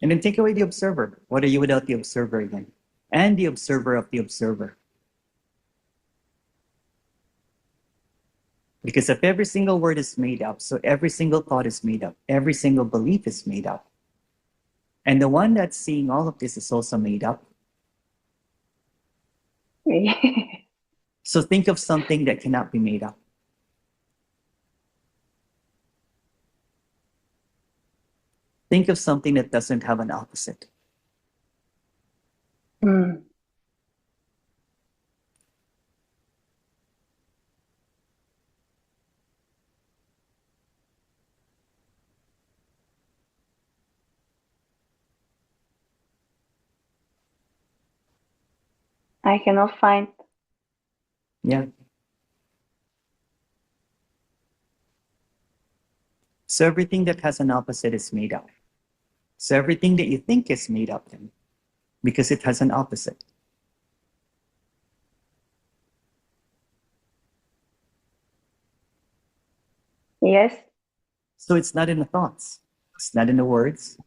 And then take away the observer. What are you without the observer again? And the observer of the observer. Because if every single word is made up, so every single thought is made up, every single belief is made up. And the one that's seeing all of this is also made up. So think of something that cannot be made up. Think of something that doesn't have an opposite. I cannot find. Yeah. So everything that has an opposite is made up. So everything that you think is made up then, because it has an opposite. Yes. So it's not in the thoughts. It's not in the words.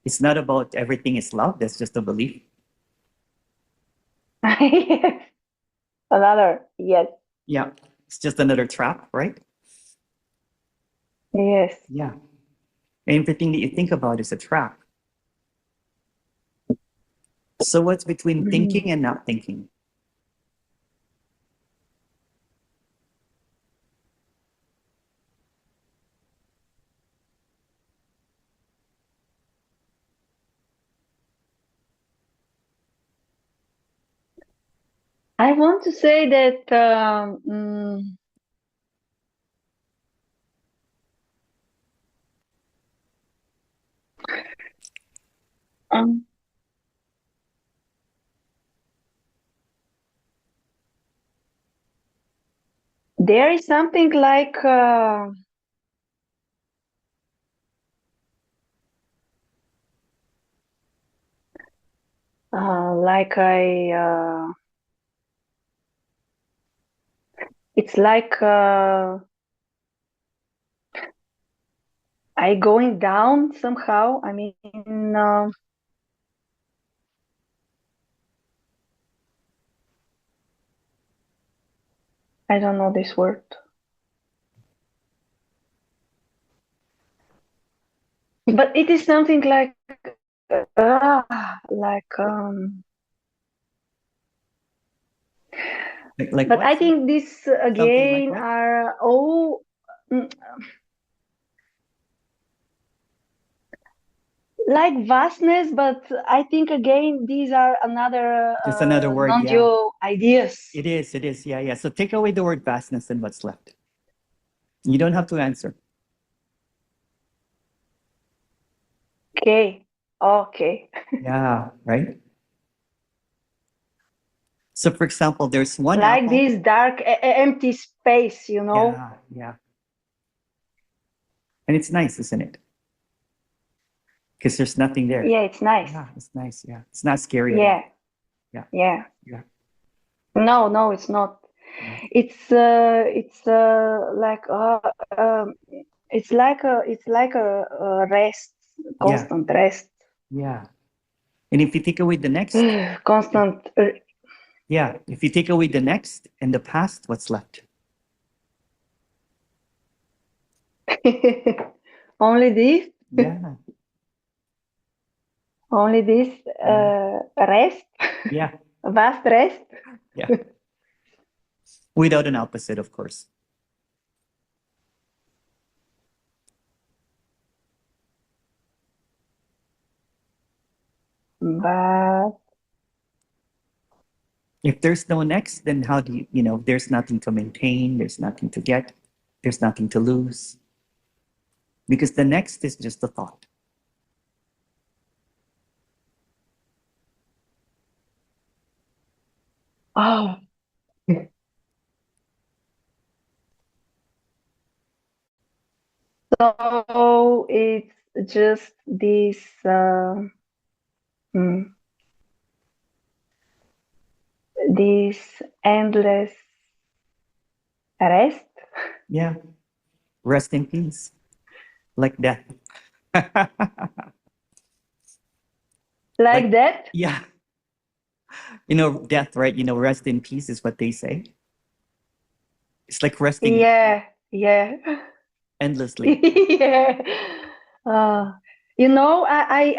It's not about everything is love. That's just a belief. Yes. Another, yes. Yeah. It's just another trap, right? Yes. Yeah. Everything that you think about is a trap. So what's between thinking and not thinking? I want to say that there is something like it's like I going down somehow. I mean, I don't know this word. But it is something like like Like but what? I think this Something like again what? are all like vastness, but I think again these are another Just another word, yeah. non-dual ideas. It is, yeah, yeah. So take away the word vastness and what's left. You don't have to answer. Okay. Okay. Yeah, right? So for example, there's one Like apple. this dark empty space, you know? Yeah, yeah. And it's nice, isn't it? Because there's nothing there. Yeah, it's nice. Yeah, it's nice. Yeah. It's not scary at Yeah. all. Yeah. Yeah. Yeah. No, it's not. Yeah. It's like it's like a rest, Yeah. constant rest, Yeah. And if you take away the next, constant. yeah, if you take away the next and the past, what's left? Only this, Yeah. only this rest, Yeah. vast rest. Yeah. Without an opposite, of course. But If there's no next, then how do there's nothing to maintain, there's nothing to get, there's nothing to lose. Because the next is just a thought. oh, so it's just this hmm, this endless rest. Yeah. Rest in peace. Like death. Like, Like that? yeah, death, right? Rest in peace is what they say. It's like resting in peace Yeah, yeah, endlessly. yeah. Uh, I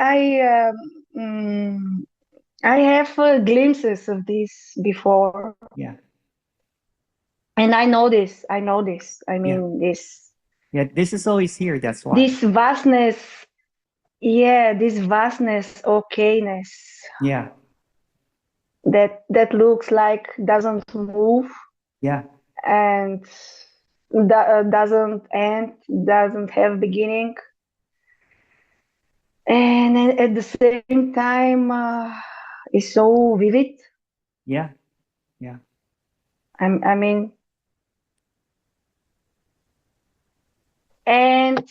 I have glimpses of this before, Yeah, and I know this. I know this. I yeah, mean, yeah. This is always here. That's why. this vastness. Yeah, this vastness, okayness Yeah, that looks like doesn't move yeah, and doesn't end, doesn't have beginning, and at the same time is so vivid. yeah, yeah, I mean, and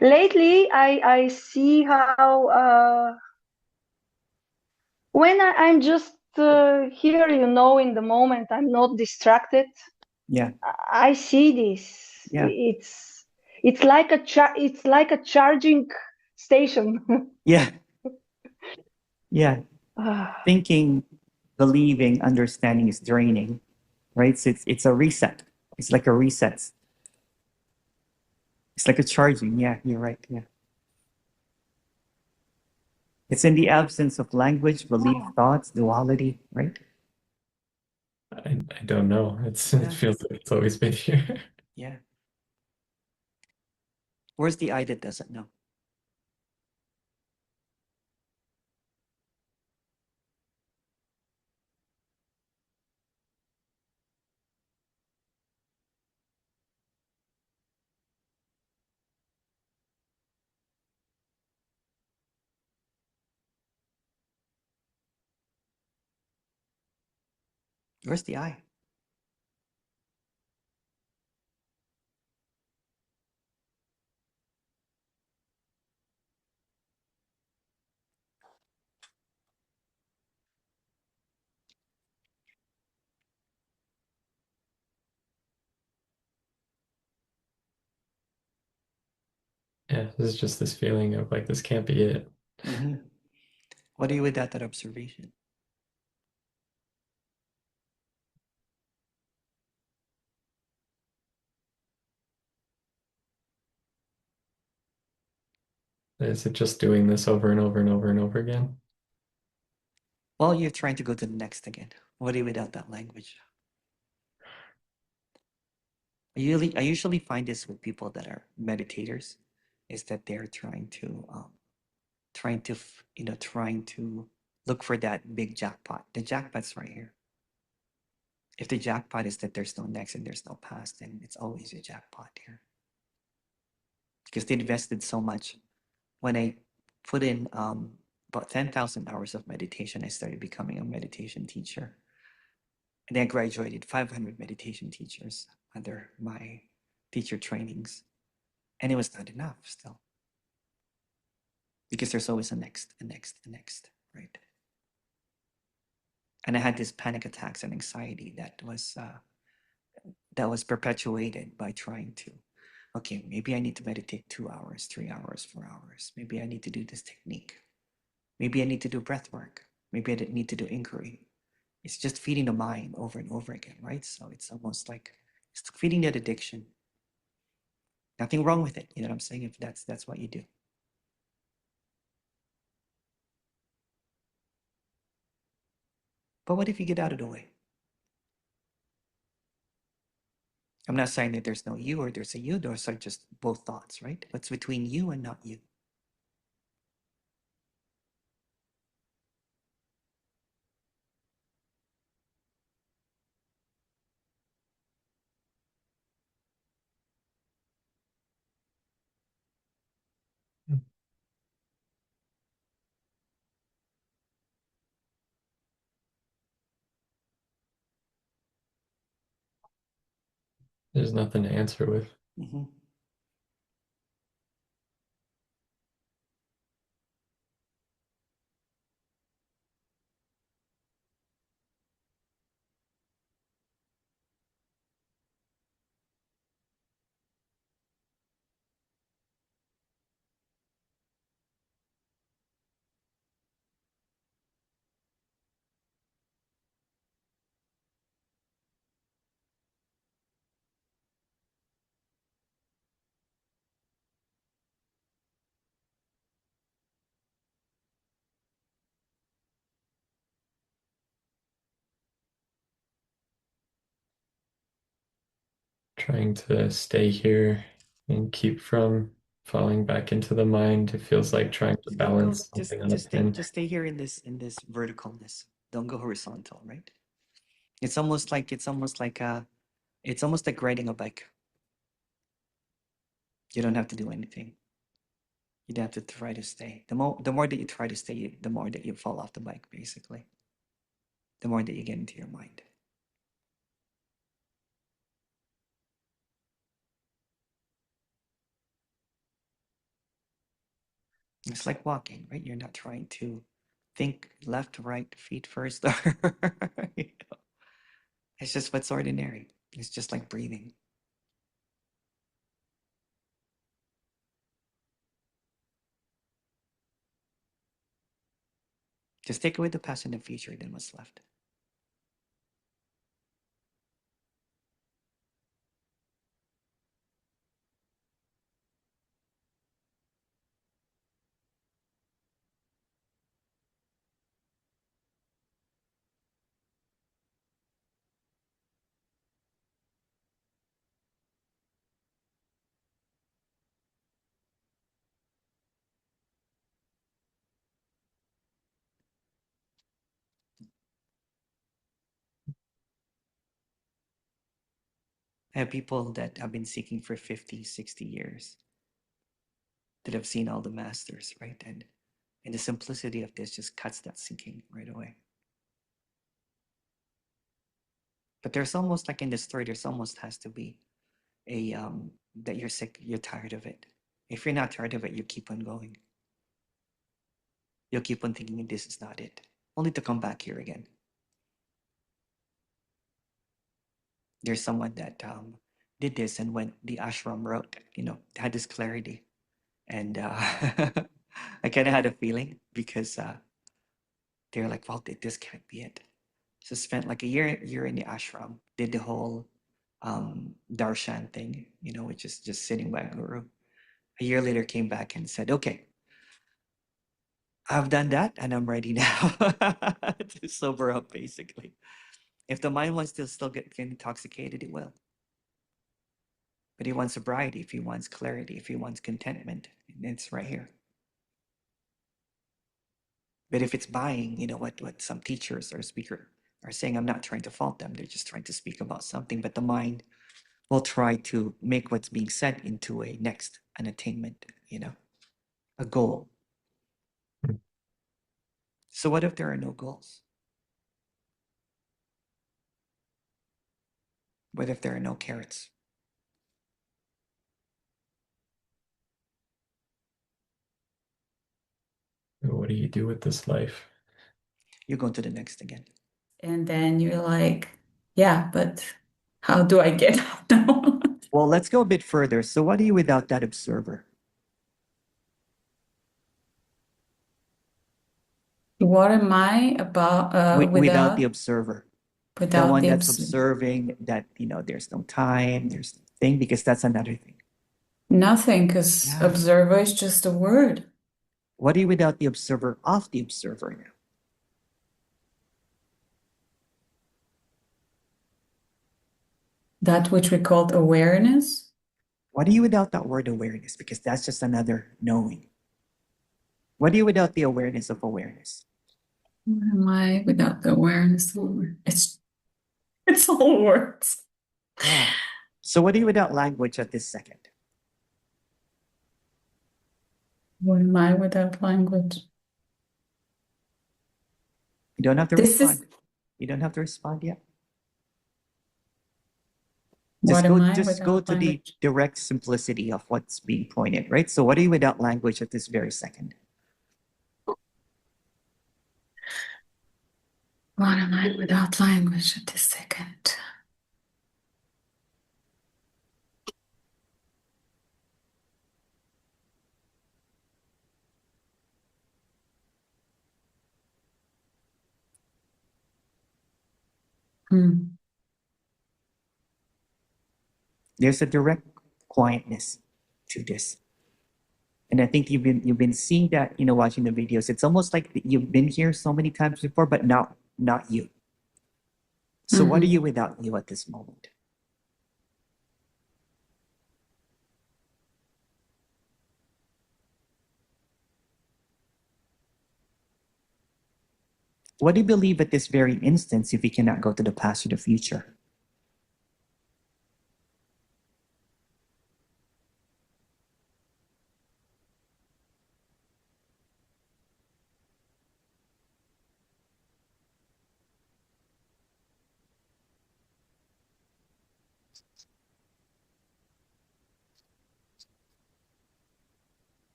lately I see how when I'm just here, in the moment, I'm not distracted. yeah, I see this. yeah, It's like a charging station. yeah, yeah. Ah, Thinking, believing, understanding is draining, right? So it's a reset. It's like a reset. It's like a charging. Yeah, you're right. Yeah. It's in the absence of language, belief, thoughts, duality, right? I don't know. It Yeah. feels like it's always been here. Yeah. Where's the I that doesn't know? Where's the I? Yeah, this is just this feeling of like this can't be it. Mm-hmm. What do you with that observation? Is it just doing this over and over and over and over again? Well, you're trying to go to the next again. What do you without that language? I usually find this with people that are meditators, is that they're trying to look for that big jackpot. The jackpot's right here. If the jackpot is that there's no next and there's no past, then it's always a jackpot here. Because they invested so much. When I put in about 10,000 hours of meditation, I started becoming a meditation teacher. And then I graduated 500 meditation teachers under my teacher trainings. And it was not enough still. Because there's always a next, a next, a next, right? And I had these panic attacks and anxiety that was perpetuated by trying to, okay, maybe I need to meditate 2 hours, 3 hours, 4 hours. Maybe I need to do this technique. Maybe I need to do breath work. Maybe I need to do inquiry. It's just feeding the mind over and over again, right? So it's almost like it's feeding that addiction. Nothing wrong with it. You know what I'm saying? If that's what you do. But what if you get out of the way? I'm not saying that there's no you or there's a you. Those are just both thoughts, right? What's between you and not you? There's nothing to answer with. Mm-hmm. trying to stay here and keep from falling back into the mind. It feels like trying to Just don't go. balance something on a pin. Just stay here in this verticalness. Don't go horizontal, right? It's almost like riding a bike. You don't have to do anything. You don't have to try to stay. The more that you try to stay, the more that you fall off the bike, basically. The more that you get into your mind. It's like walking, right? You're not trying to think left, right, feet first. You know? It's just what's ordinary. It's just like breathing. Just take away the past and the future, then what's left? I have people that have been seeking for 50, 60 years that have seen all the masters, right? And the simplicity of this just cuts that seeking right away. But there's almost like in the story, there's almost has to be a that you're sick, you're tired of it. If you're not tired of it, you keep on going. You'll keep on thinking this is not it, only to come back here again. There's someone that did this, and when the ashram wrote, had this clarity, and I kind of had a feeling because they're like, well, this can't be it. So spent like a year in the ashram, did the whole darshan thing, which is just sitting by guru. A year later, came back and said, okay, I've done that and I'm ready now to sober up, basically. If the mind wants to still get intoxicated, it will. But he wants sobriety, if he wants clarity, if he wants contentment, it's right here. But if it's buying, what some teachers or speakers are saying, I'm not trying to fault them. They're just trying to speak about something. But the mind will try to make what's being said into an attainment, a goal. So what if there are no goals? What if there are no carrots? What do you do with this life? You go to the next again. And then you're like, yeah, but how do I get out now? Well, let's go a bit further. So what are you without that observer? What am I about without the observer? The without one the that's observer? observing that, there's no time, there's no thing, because that's another thing. Nothing, because Yeah. observer is just a word. What are you without the observer of the observer now? That which we called awareness. What are you without that word awareness? Because that's just another knowing. What are you without the awareness of awareness? What am I without the awareness of awareness? It's all words. Yeah. So what are you without language at this second? What am I without language? You don't have to This respond. is You don't have to respond yet. what am I Just go without to the language? direct simplicity of what's being pointed, right? So what are you without language at this very second? What am I without language at this second? There's a direct quietness to this. And I think you've been seeing that, watching the videos. It's almost like you've been here so many times before, but not you. So what are you without you at this moment? What do you believe at this very instance if we cannot go to the past or the future?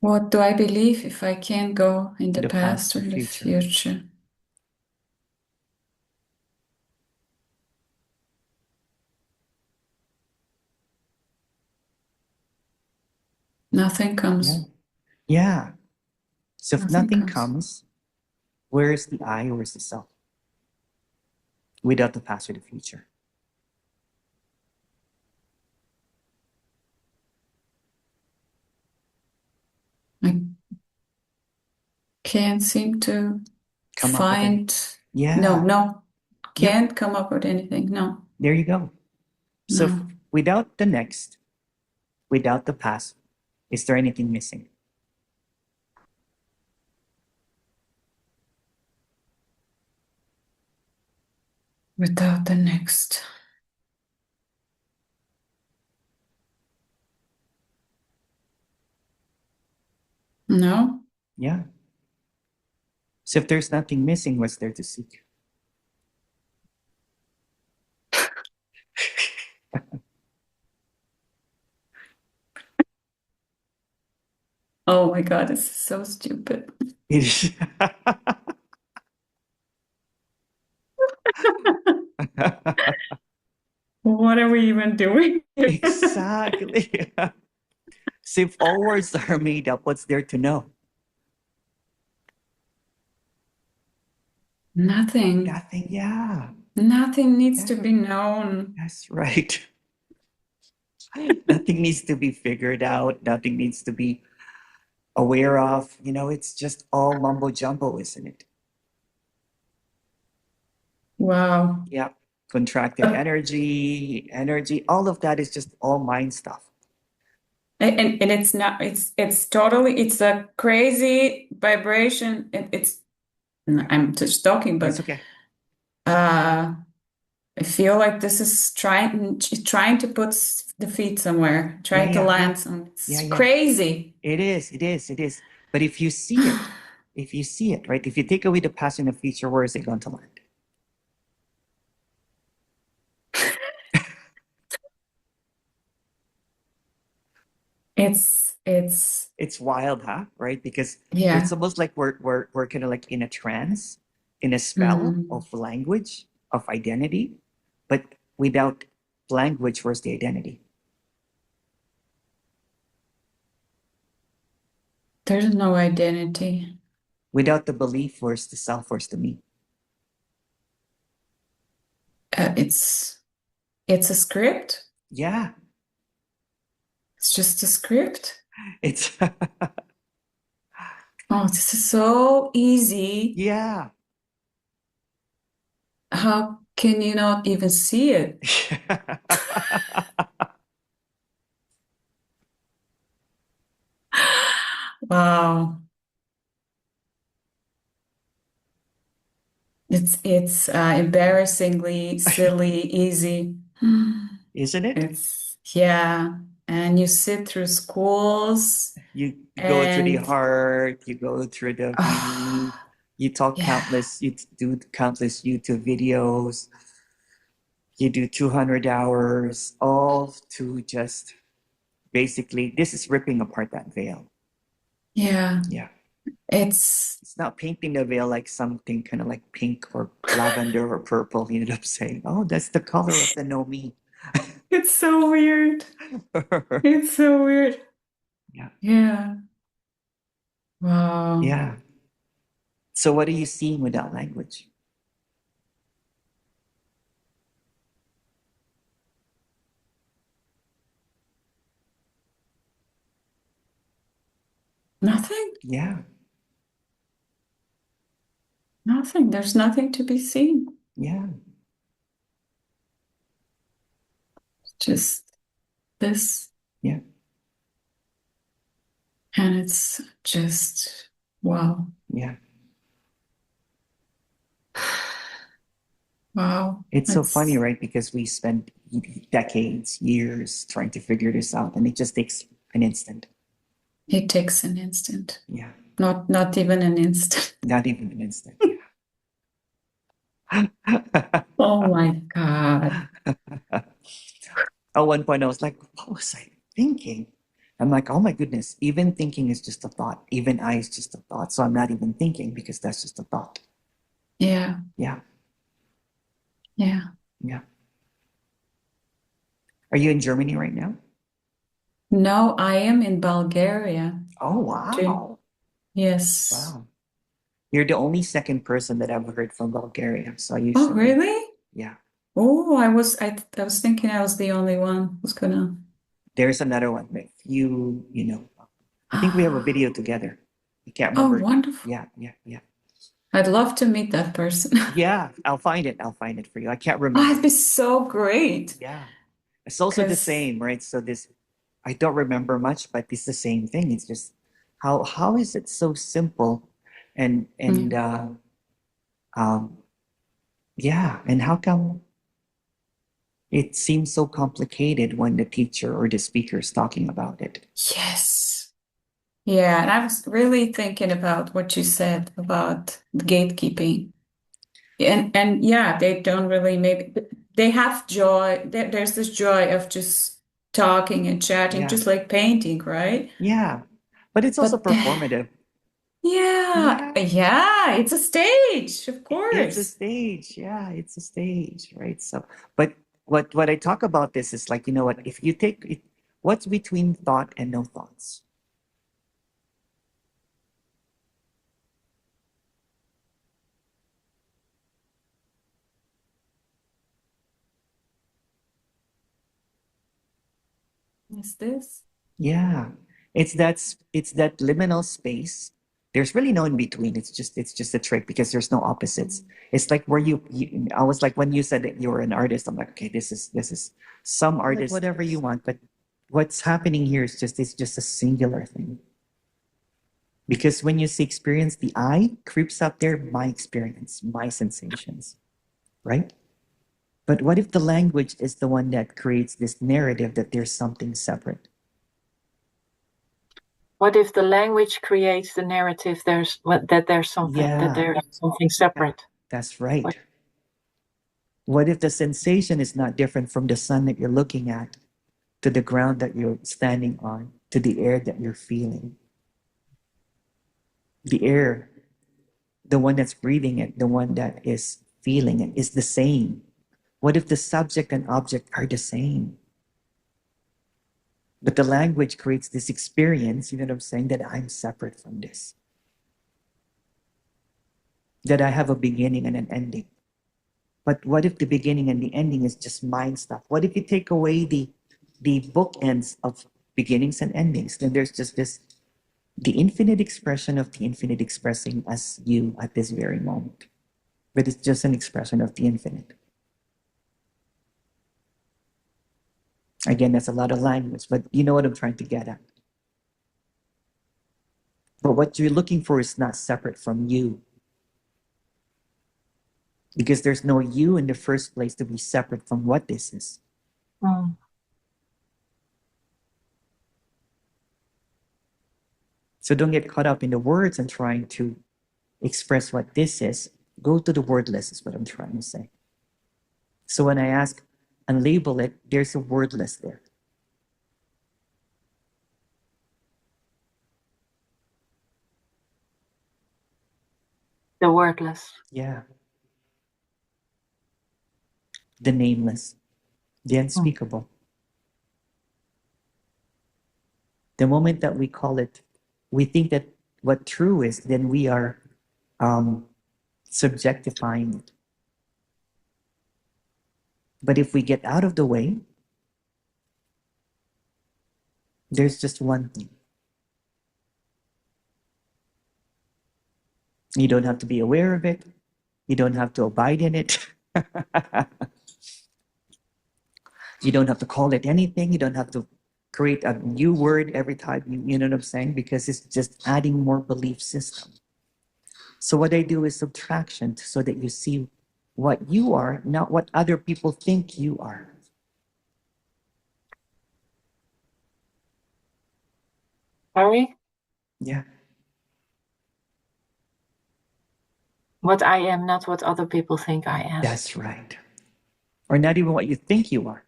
What do I believe if I can't go in the The past past or or the future? future? Nothing Yeah. comes. Yeah. So if Nothing nothing comes. comes, where is the I, where is the self? Without the past or the future. I can't seem to Come up with find. Yeah. No, Yep. can't come up with anything. No, There you go. So no. without the next, without the past, is there anything missing? Without the next. No. Yeah. So if there's nothing missing, what's there to seek? Oh my God, this is so stupid. What are we even doing here? Exactly. So if all words are made up, what's there to know? Nothing. Nothing. Yeah. Nothing needs Yeah. to be known. That's right. Nothing needs to be figured out. Nothing needs to be aware of. It's just all mumbo jumbo, isn't it? Wow. Yeah. Contracted energy, all of that is just all mind stuff. And it's not, it's totally, it's a crazy vibration. I'm just talking, It's but okay. I feel like this is trying to put the feet somewhere, trying to Yeah. land some. It's Yeah. crazy. It is. But if you see it, right? If you take away the past and the future, where is it going to land? It's Wild, huh? Right? Because yeah. it's almost like we're kind of like in a trance, in a spell of language, of identity, but without language, where's the identity? There's no identity. Without the belief, where's the self, where's the me? It's a script. Yeah. It's just a script. It's Oh, this is so easy. yeah. How can you not even see it? Wow. It's embarrassingly silly, easy. Isn't it? Yeah. And you sit through schools You go through the and heart, you go through the me, you talk yeah. you do countless YouTube videos, you do 200 hours, all to just basically, this is ripping apart that veil. Yeah. Yeah. It's not painting the veil like something kind of like pink or lavender or purple. You end up saying, oh, that's the color of the no me. it's so weird. It's so weird. Yeah. Yeah. Wow. Yeah. So what are you seeing without language? Nothing. Yeah. Nothing. There's nothing to be seen. Yeah. Just this. Yeah. And it's just wow. Yeah. Wow. It's so funny, That's, right? Because we spend decades, years trying to figure this out, and it just takes an instant. it takes an instant. Yeah, Not even an instant. not even an instant. Oh my God. At one point, I was like, what was I thinking? I'm like, oh my goodness, even thinking is just a thought. Even I is just a thought. So I'm not even thinking because that's just a thought. Yeah. Yeah, Yeah. yeah. Are you in Germany right now? No, I am in Bulgaria. Oh, wow. Yes. Wow. You're the only second person that I've heard from Bulgaria. So I Oh, usually, really? yeah. Oh, I was thinking I was the only one who's gonna. There's another one with you know, I think we have a video together. I can't Oh, remember. wonderful. Yeah, yeah, yeah. I'd love to meet that person. Yeah, I'll find it. I'll find it for you. I can't Oh, remember. it'd be so great. Yeah. It's also the 'Cause same, right? So this, I don't remember much, but it's the same thing. It's just how is it so simple and um yeah, and how come it seems so complicated when the teacher or the speaker is talking about it? yes. Yeah, and I was really thinking about what you said about gatekeeping. And yeah, they don't really maybe they have joy. There's this joy of just talking and chatting, Yeah. just like painting, right? Yeah. But it's also But then, performative. yeah, Yeah. yeah, it's a stage, of It's a course. stage. Yeah, it's a stage, right? So, but what I talk about this is like, you know what, if you take it, what's between thought and no thoughts? Is this? Yeah. It's that liminal space. There's really no in between. It's just a trick because there's no opposites. It's like where you I was like when you said that you were an artist, I'm like, okay, this is some artist, whatever you want, but what's happening here is just a singular thing. Because when you see experience, the I creeps up there, my experience, my sensations, right? But what if the language is the one that creates this narrative that there's something separate? What if the language creates the narrative that there's something Yeah, separate? that's right. What if the sensation is not different from the sun that you're looking at, to the ground that you're standing on, to the air that you're feeling? The air, the one that's breathing it, the one that is feeling it, is the same. What if the subject and object are the same? But the language creates this experience, you know what I'm saying, that I'm separate from this, that I have a beginning and an ending. But what if the beginning and the ending is just mind stuff? What if you take away the bookends of beginnings and endings? Then there's just this the infinite expression of the infinite expressing as you at this very moment. But it's just an expression of the infinite. Again, that's a lot of language, but you know what I'm trying to get at. But what you're looking for is not separate from you, because there's no you in the first place to be separate from what this is. Mm. So don't get caught up in the words and trying to express what this is. Go to the wordless is what I'm trying to say. So when I ask and label it, there's a wordless there. The wordless. Yeah. The nameless, the unspeakable. The moment that we call it, we think that what true is, then we are subjectifying it. But if we get out of the way, there's just one thing. You don't have to be aware of it. You don't have to abide in it. You don't have to call it anything. You don't have to create a new word every time you know what I'm saying? Because it's just adding more belief system. So what I do is subtraction so that you see what you are, not what other people think you are. Sorry? Yeah, What I am, not what other people think I am. that's right. Or not even what you think you are.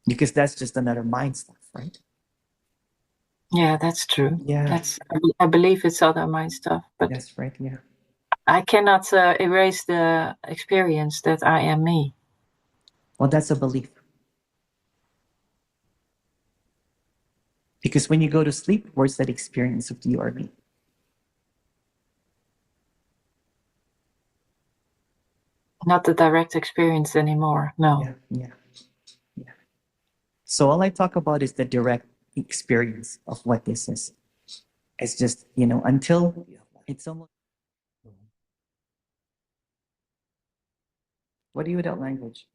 Because that's just another mind stuff, right? Yeah, that's true. Yeah, I believe it's other mind stuff, but that's right. Yeah. I cannot erase the experience that I am me. Well, that's a belief. Because when you go to sleep, where's that experience of you or me? Not the direct experience anymore. No. Yeah, yeah, yeah. So all I talk about is the direct experience of what this is. It's just, until it's almost. What do you without language?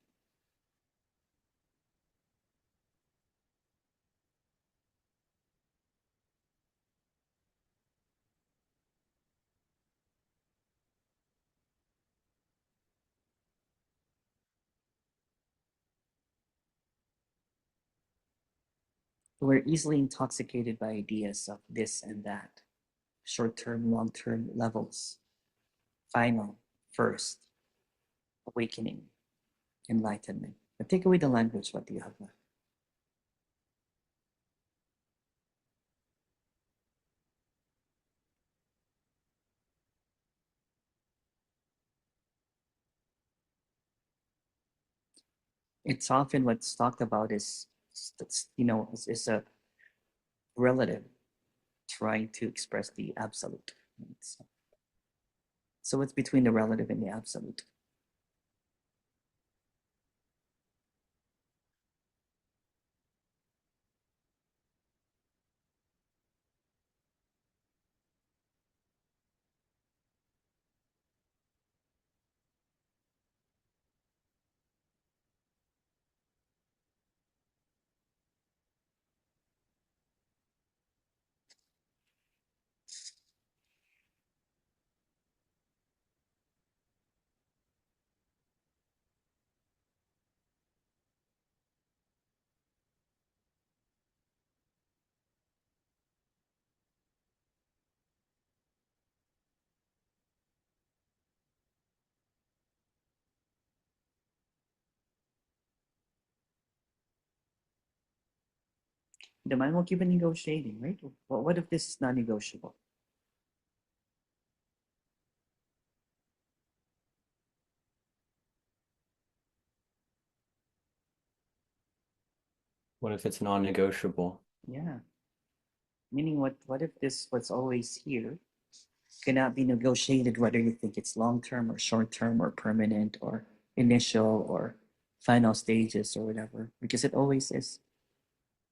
We're easily intoxicated by ideas of this and that, short-term, long-term levels, final, first, awakening, enlightenment. But take away the language, what do you have left? It's often what's talked about is a relative trying to express the absolute. So it's between the relative and the absolute. The mind will keep on negotiating, right? Well, what if this is non-negotiable? What if it's non-negotiable? Yeah. Meaning what if this what's always here cannot be negotiated, whether you think it's long-term or short-term or permanent or initial or final stages or whatever, because it always is.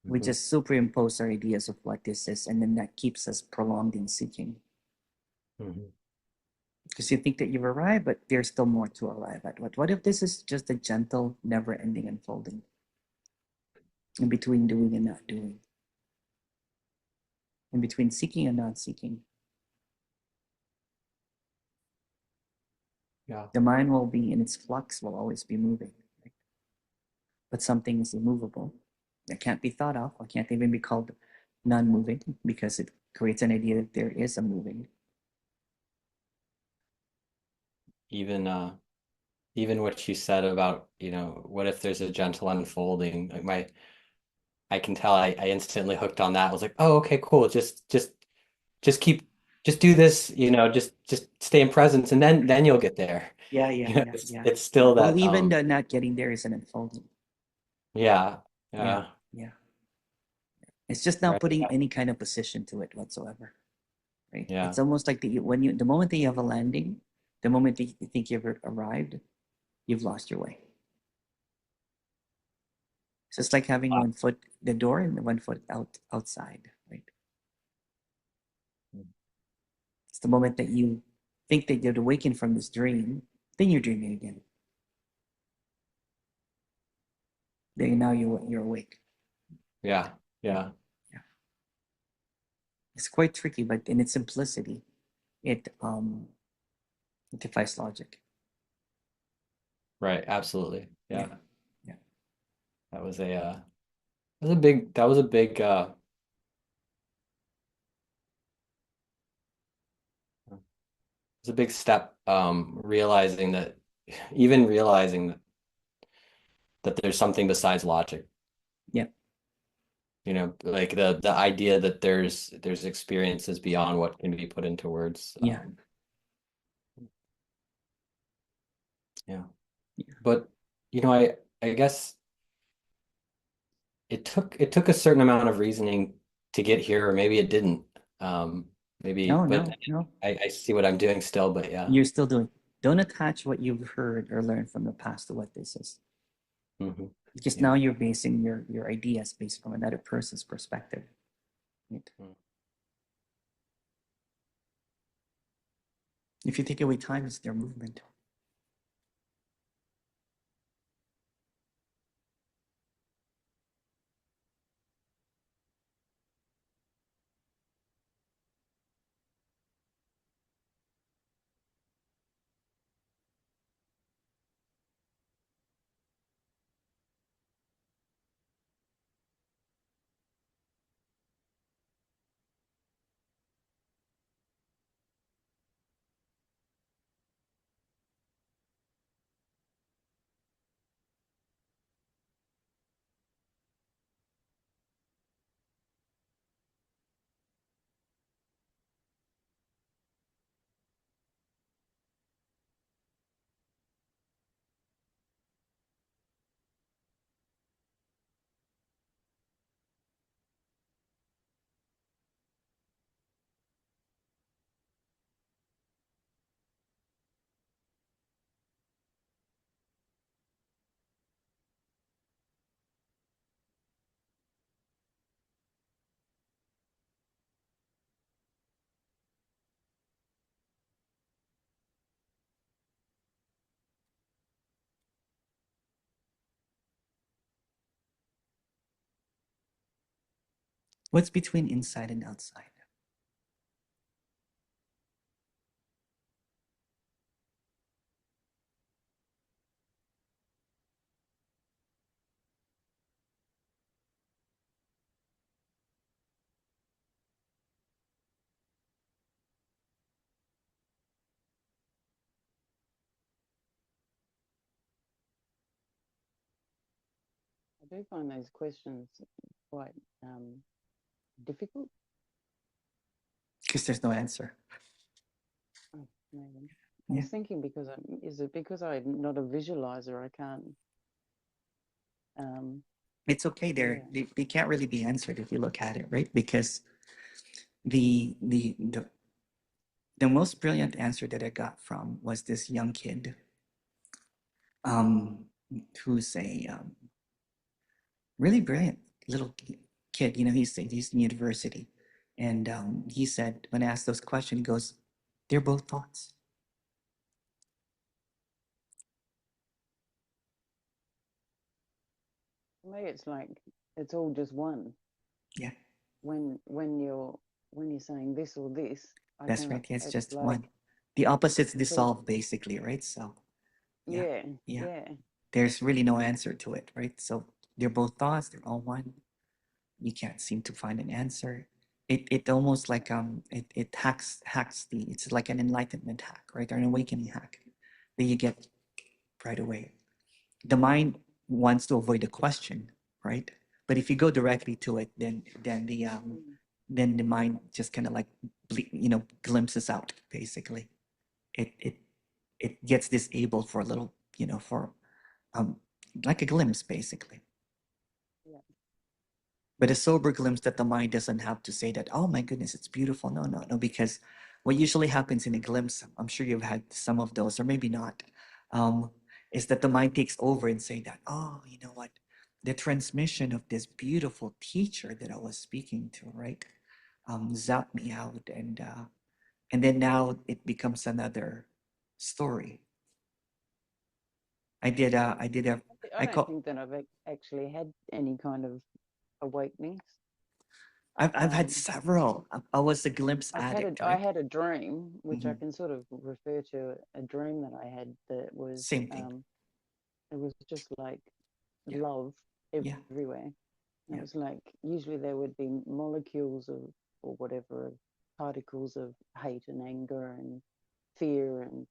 We Mhm. just superimpose our ideas of what this is, and then that keeps us prolonged in seeking. Mhm. Because you think that you've arrived, but there's still more to arrive at. What if this is just a gentle, never-ending unfolding in between doing and not doing, in between seeking and not seeking? Yeah. The mind will be in its flux, will always be moving. Right? But something is immovable. It can't be thought of. It can't even be called non-moving because it creates an idea that there is a moving. Even what you said about, what if there's a gentle unfolding? Like I can tell I instantly hooked on that. I was like, oh, okay, cool. Just keep just do this, just stay in presence and then you'll get there. Yeah, yeah, yeah, It's yeah. it's still Well, that even the not getting there is an unfolding. yeah, Yeah, yeah, yeah. It's just not right. putting any kind of position to it whatsoever. Right? Yeah. It's almost like the moment that you have a landing, the moment that you think you've arrived, you've lost your way. So it's like having one foot the door and one foot outside, right? It's the moment that you think that you're awakened from this dream, then you're dreaming again. Then now you're awake. Yeah. Yeah. Yeah. It's quite tricky, but in its simplicity, it defies logic. Right. Absolutely. Yeah. Yeah. Yeah. That was a big it's a big step, realizing that, even realizing that there's something besides logic, Yeah. like the idea that there's experiences beyond what can be put into words. Yeah. Yeah. Yeah. But I guess it took a certain amount of reasoning to get here, or maybe it didn't. Maybe, No, but no, no. I see what I'm doing still, but yeah. You're still doing. Don't attach what you've heard or learned from the past to what this is. Hmm. Because Yeah. now you're basing your ideas based from another person's perspective. Right? Mm. If you take away time, it's their movement. What's between inside and outside? I do find those questions quite difficult. Because there's no answer. Oh, maybe. I Yeah. was thinking is it because I'm not a visualizer? I can't. It's okay. They can't really be answered if you look at it, right? Because the most brilliant answer that I got from was this young kid, who's a really brilliant little kid. He's in university, and he said when I asked those questions, he goes, "They're both thoughts." For me, it's like it's all just one. Yeah, When you're saying this or this, that's right. Yeah, it's just like one. The opposites it's all, dissolve, basically, right? So yeah, yeah, yeah. yeah. There's really no answer to it, right? So they're both thoughts. They're all one. You can't seem to find an answer. It almost like it hacks the, it's like an enlightenment hack, right? Or an awakening hack that you get right away. The mind wants to avoid the question, right? But if you go directly to it, then the mind just kind of like glimpses out, basically. It gets disabled for a little, for um like a glimpse, basically. Yeah. But a sober glimpse that the mind doesn't have to say that, oh my goodness, it's beautiful. No, no, no, because what usually happens in a glimpse, I'm sure you've had some of those, or maybe not, um, is that the mind takes over and say that, oh, you know what, the transmission of this beautiful teacher that I was speaking to, right, zapped me out, and then now it becomes another story. I did a, I don't think that I've actually had any kind of awakenings. I've had several. I was a glimpse addict, I right? had a dream, which I Mhm. can sort of refer to a dream that I had that was Same thing. it was just like Yeah. love Yeah. everywhere. And Yeah. it was like usually there would be molecules of, or whatever, particles of hate and anger and fear and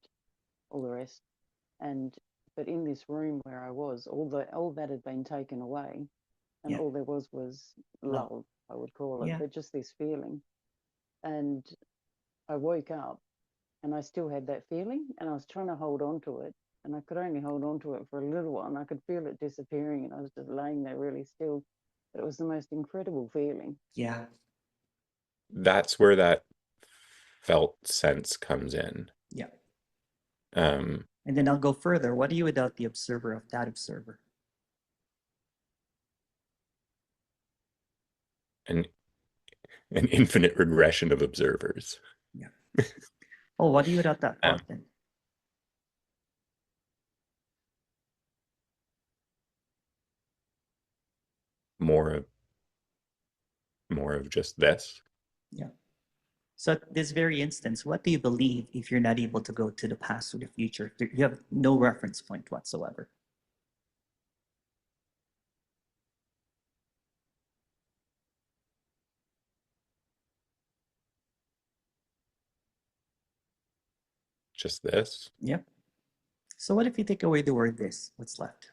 all the rest. And but in this room where I was, all that had been taken away, and Yeah. all there was Love. love, I would call it, Yeah. but just this feeling. And I woke up and I still had that feeling, and I was trying to hold on to it, and I could only hold on to it for a little while, and I could feel it disappearing, and I was just laying there really still. But it was the most incredible feeling. Yeah. That's where that felt sense comes in. Yeah. Um, And then I'll go further. What are you without the observer of that observer? an infinite regression of observers. Yeah. Oh, what are you without that Um, thought then? more of just this. Yeah. So at this very instance, what do you believe if you're not able to go to the past or the future? You have no reference point whatsoever. Just this. Yep. So what if you take away the word this? What's left?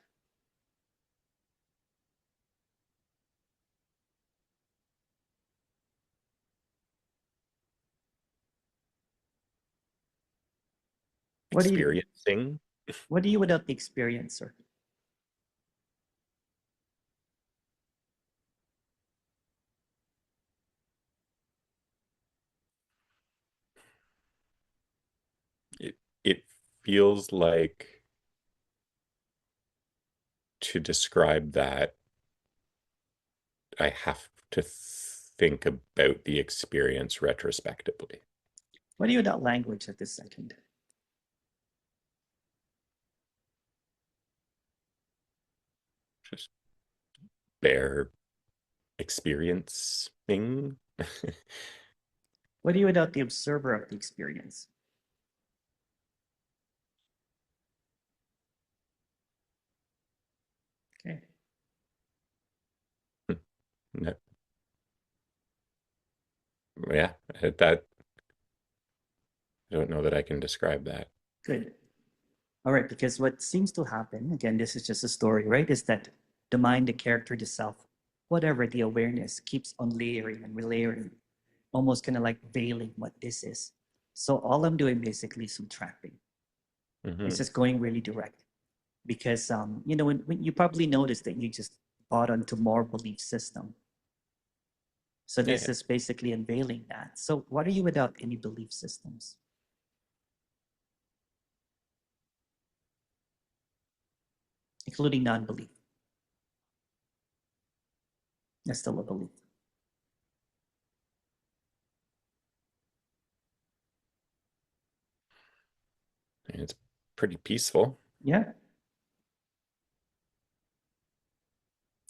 What do you Experiencing. what do you without the experiencer? It feels like, to describe that, I have to think about the experience retrospectively. What do you without language at this second? Just bare experiencing. What do you without the observer of the experience? Okay. No. Yeah, that, I don't know that I can describe that. Good. All right, because what seems to happen, again, this is just a story, right? Is that the mind, the character, the self, whatever the awareness keeps on layering and relayering, almost kind of like veiling what this is. So all I'm doing basically is subtracting. It's just going really direct. Because when you probably noticed that you just bought onto more belief system. So this is basically unveiling that. So what are you without any belief systems? Including non-belief. That's still a belief. It's pretty peaceful. Yeah.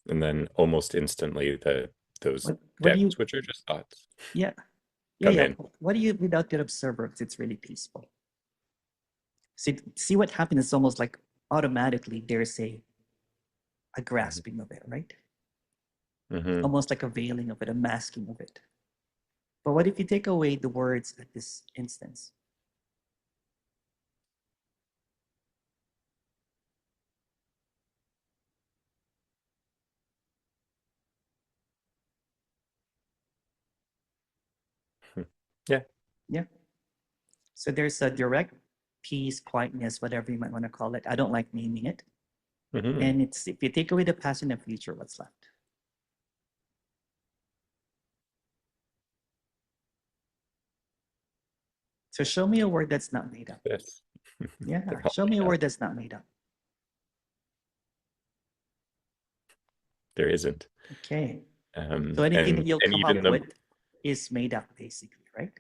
And then almost instantly those What do depths, you? which are just thoughts, Yeah. come in. What do you without that observer? It's really peaceful. See what happens. It's almost like automatically there's a grasping of it, right? Almost like a veiling of it, a masking of it. But what if you take away the words at this instance? Yeah. Yeah. So there's a direct peace, quietness, whatever you might want to call it. I don't like naming it. And it's if you take away the past and the future, what's left? So show me a word that's not made up. This. Yeah, They're all show me made a up. word that's not made up. There isn't. Okay. So anything that you'll come up with is made up, basically, right?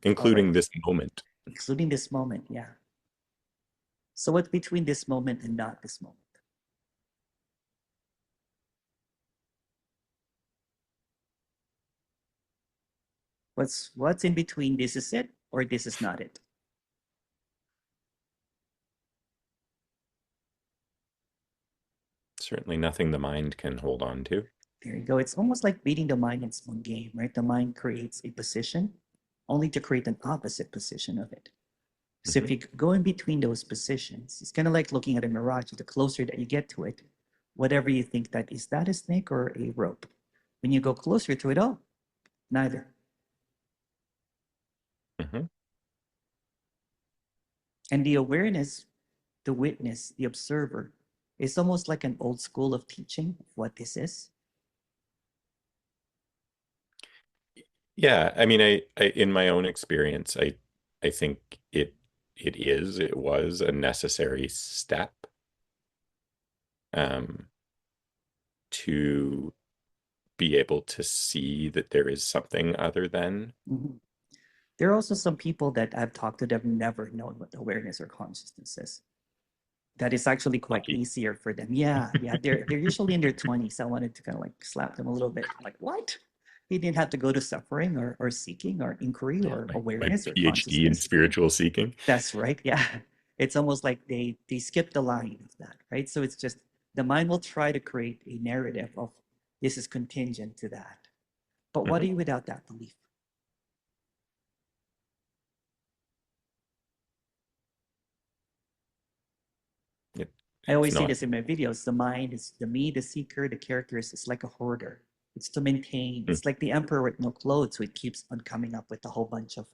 Including this moment. Including this moment, yeah. So what's between this moment and not this moment? What's in between this is it or this is not it? certainly nothing the mind can hold on to. There you go. It's almost like beating the mind in some game, right? The mind creates a position only to create an opposite position of it. So if you go in between those positions, it's kind of like looking at a mirage. The closer that you get to it, whatever you think that is that a snake or a rope? When you go closer to it, oh, neither. And the awareness, the witness, the observer, is almost like an old school of teaching of what this is. Yeah, I mean, I in my own experience, I think it was a necessary step to be able to see that there is something other than. There are also some people that I've talked to that have never known what awareness or consciousness is. That is actually quite easier for them. Yeah, they're usually in their 20s. I wanted to kind of like slap them a little bit. Like, what? You didn't have to go to suffering or seeking or inquiry or awareness My or PhD in consciousness. spiritual seeking. That's right. Yeah. It's almost like they skip the line of that, right? So it's just the mind will try to create a narrative of this is contingent to that. But what are you without that belief? I always say this in my videos. The mind is the me, the seeker, the character is like a hoarder. It's to maintain. It's like the emperor with no clothes, so it keeps on coming up with a whole bunch of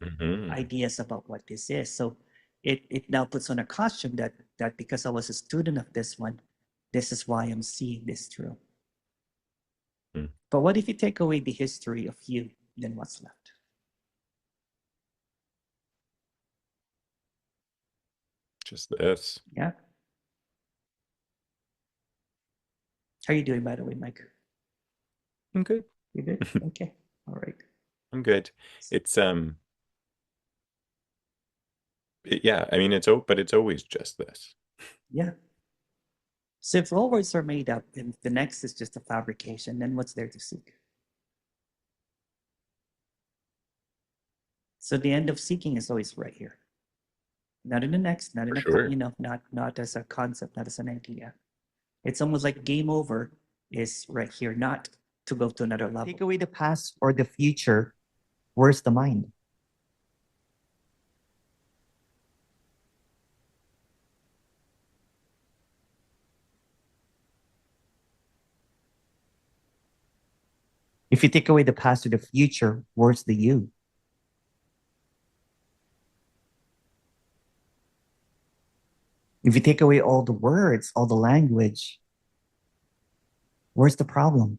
ideas about what this is. So it now puts on a costume that because I was a student of this one, this is why I'm seeing this through. But what if you take away the history of you? Then what's left? Just this. Yeah. How are you doing, by the way, Mike? I'm good. You good? Okay. All right. I'm good. It's yeah, I mean but it's always just this. Yeah. So if all words are made up and the next is just a fabrication, then what's there to seek? So the end of seeking is always right here. Not in the next, not in a not as a concept, not as an idea. It's almost like game over is right here, not to go to another level. Take away the past or the future, where's the mind? If you take away the past or the future, where's the you? If you take away all the words, all the language, where's the problem?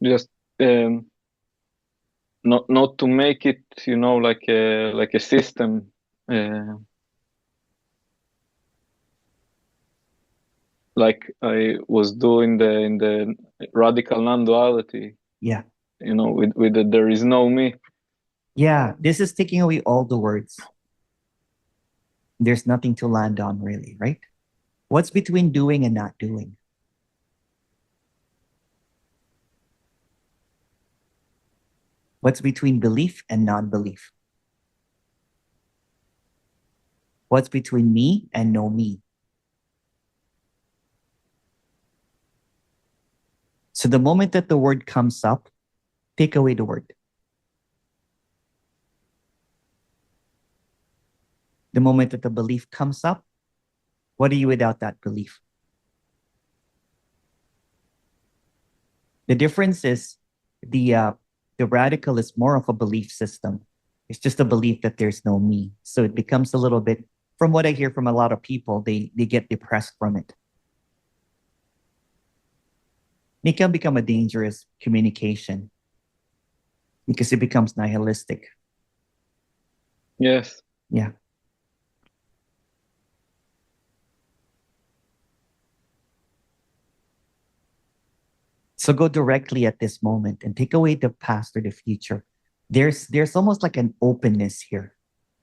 Just not to make it, like a system. Like I was doing in the radical non-duality. Yeah. With the there is no me. Yeah, this is taking away all the words. There's nothing to land on, really, right? What's between doing and not doing? What's between belief and non-belief? What's between me and no me? So the moment that the word comes up, take away the word. The moment that the belief comes up, what are you without that belief? The difference is the radical is more of a belief system. It's just a belief that there's no me. So it becomes a little bit, from what I hear from a lot of people, they get depressed from it. It can become a dangerous communication because it becomes nihilistic. Yes. Yeah. So go directly at this moment and take away the past or the future. There's almost like an openness here,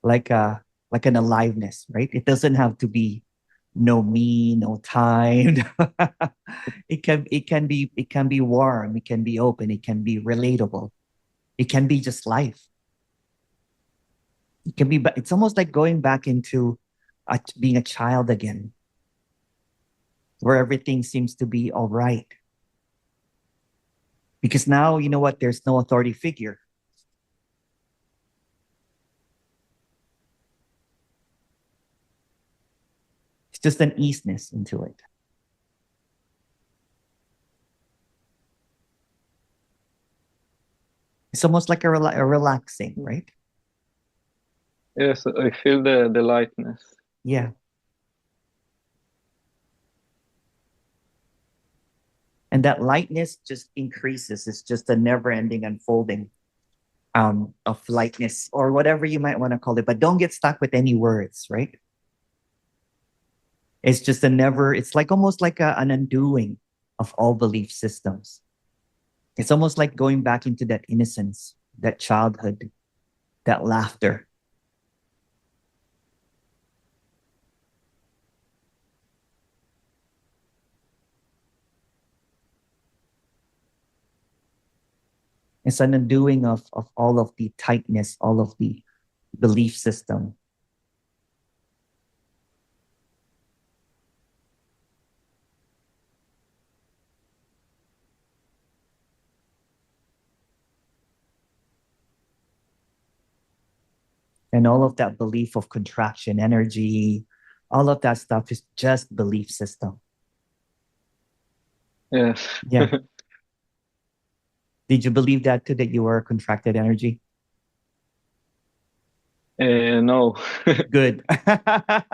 like an aliveness, right? It doesn't have to be no me, no time. It can be warm, it can be open, it can be relatable. It can be just life. It can be, but it's almost like going back into being a child again, where everything seems to be all right. Because now, you know what, there's no authority figure. It's just an easiness into it. It's almost like a relaxing, right? Yes, I feel the lightness. Yeah. And that lightness just increases. It's just a never-ending unfolding of lightness, or whatever you might want to call it. But don't get stuck with any words, right? It's just it's like almost like an undoing of all belief systems. It's almost like going back into that innocence, that childhood, that laughter. It's an undoing of all of the tightness, all of the belief system. And all of that belief of contraction energy, all of that stuff is just belief system. Yes. Yeah. Did you believe that too, that you were contracted energy? No. Good. I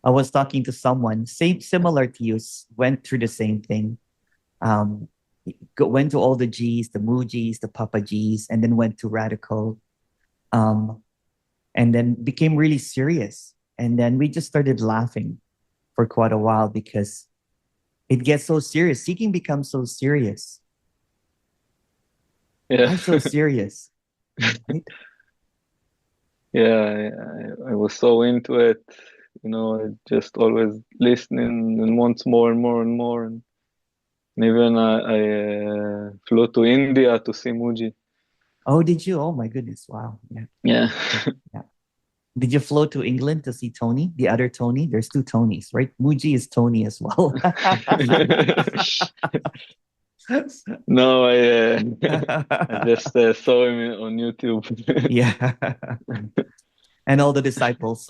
was talking to someone, similar to you, went through the same thing. Went to all the G's, the Mujis, the Papa G's, and then went to radical. And then became really serious. And then we just started laughing for quite a while because it gets so serious. Seeking becomes so serious. Yeah. Why so serious? Right? Yeah, I was so into it, I just always listening and wants more and more and more. And even I flew to India to see Muji. Oh, did you? Oh my goodness. Wow. Yeah. Yeah. Yeah. Did you flow to England to see Tony, the other Tony? There's two Tonys, right? Muji is Tony as well. No, I just saw him on YouTube. Yeah. And all the disciples.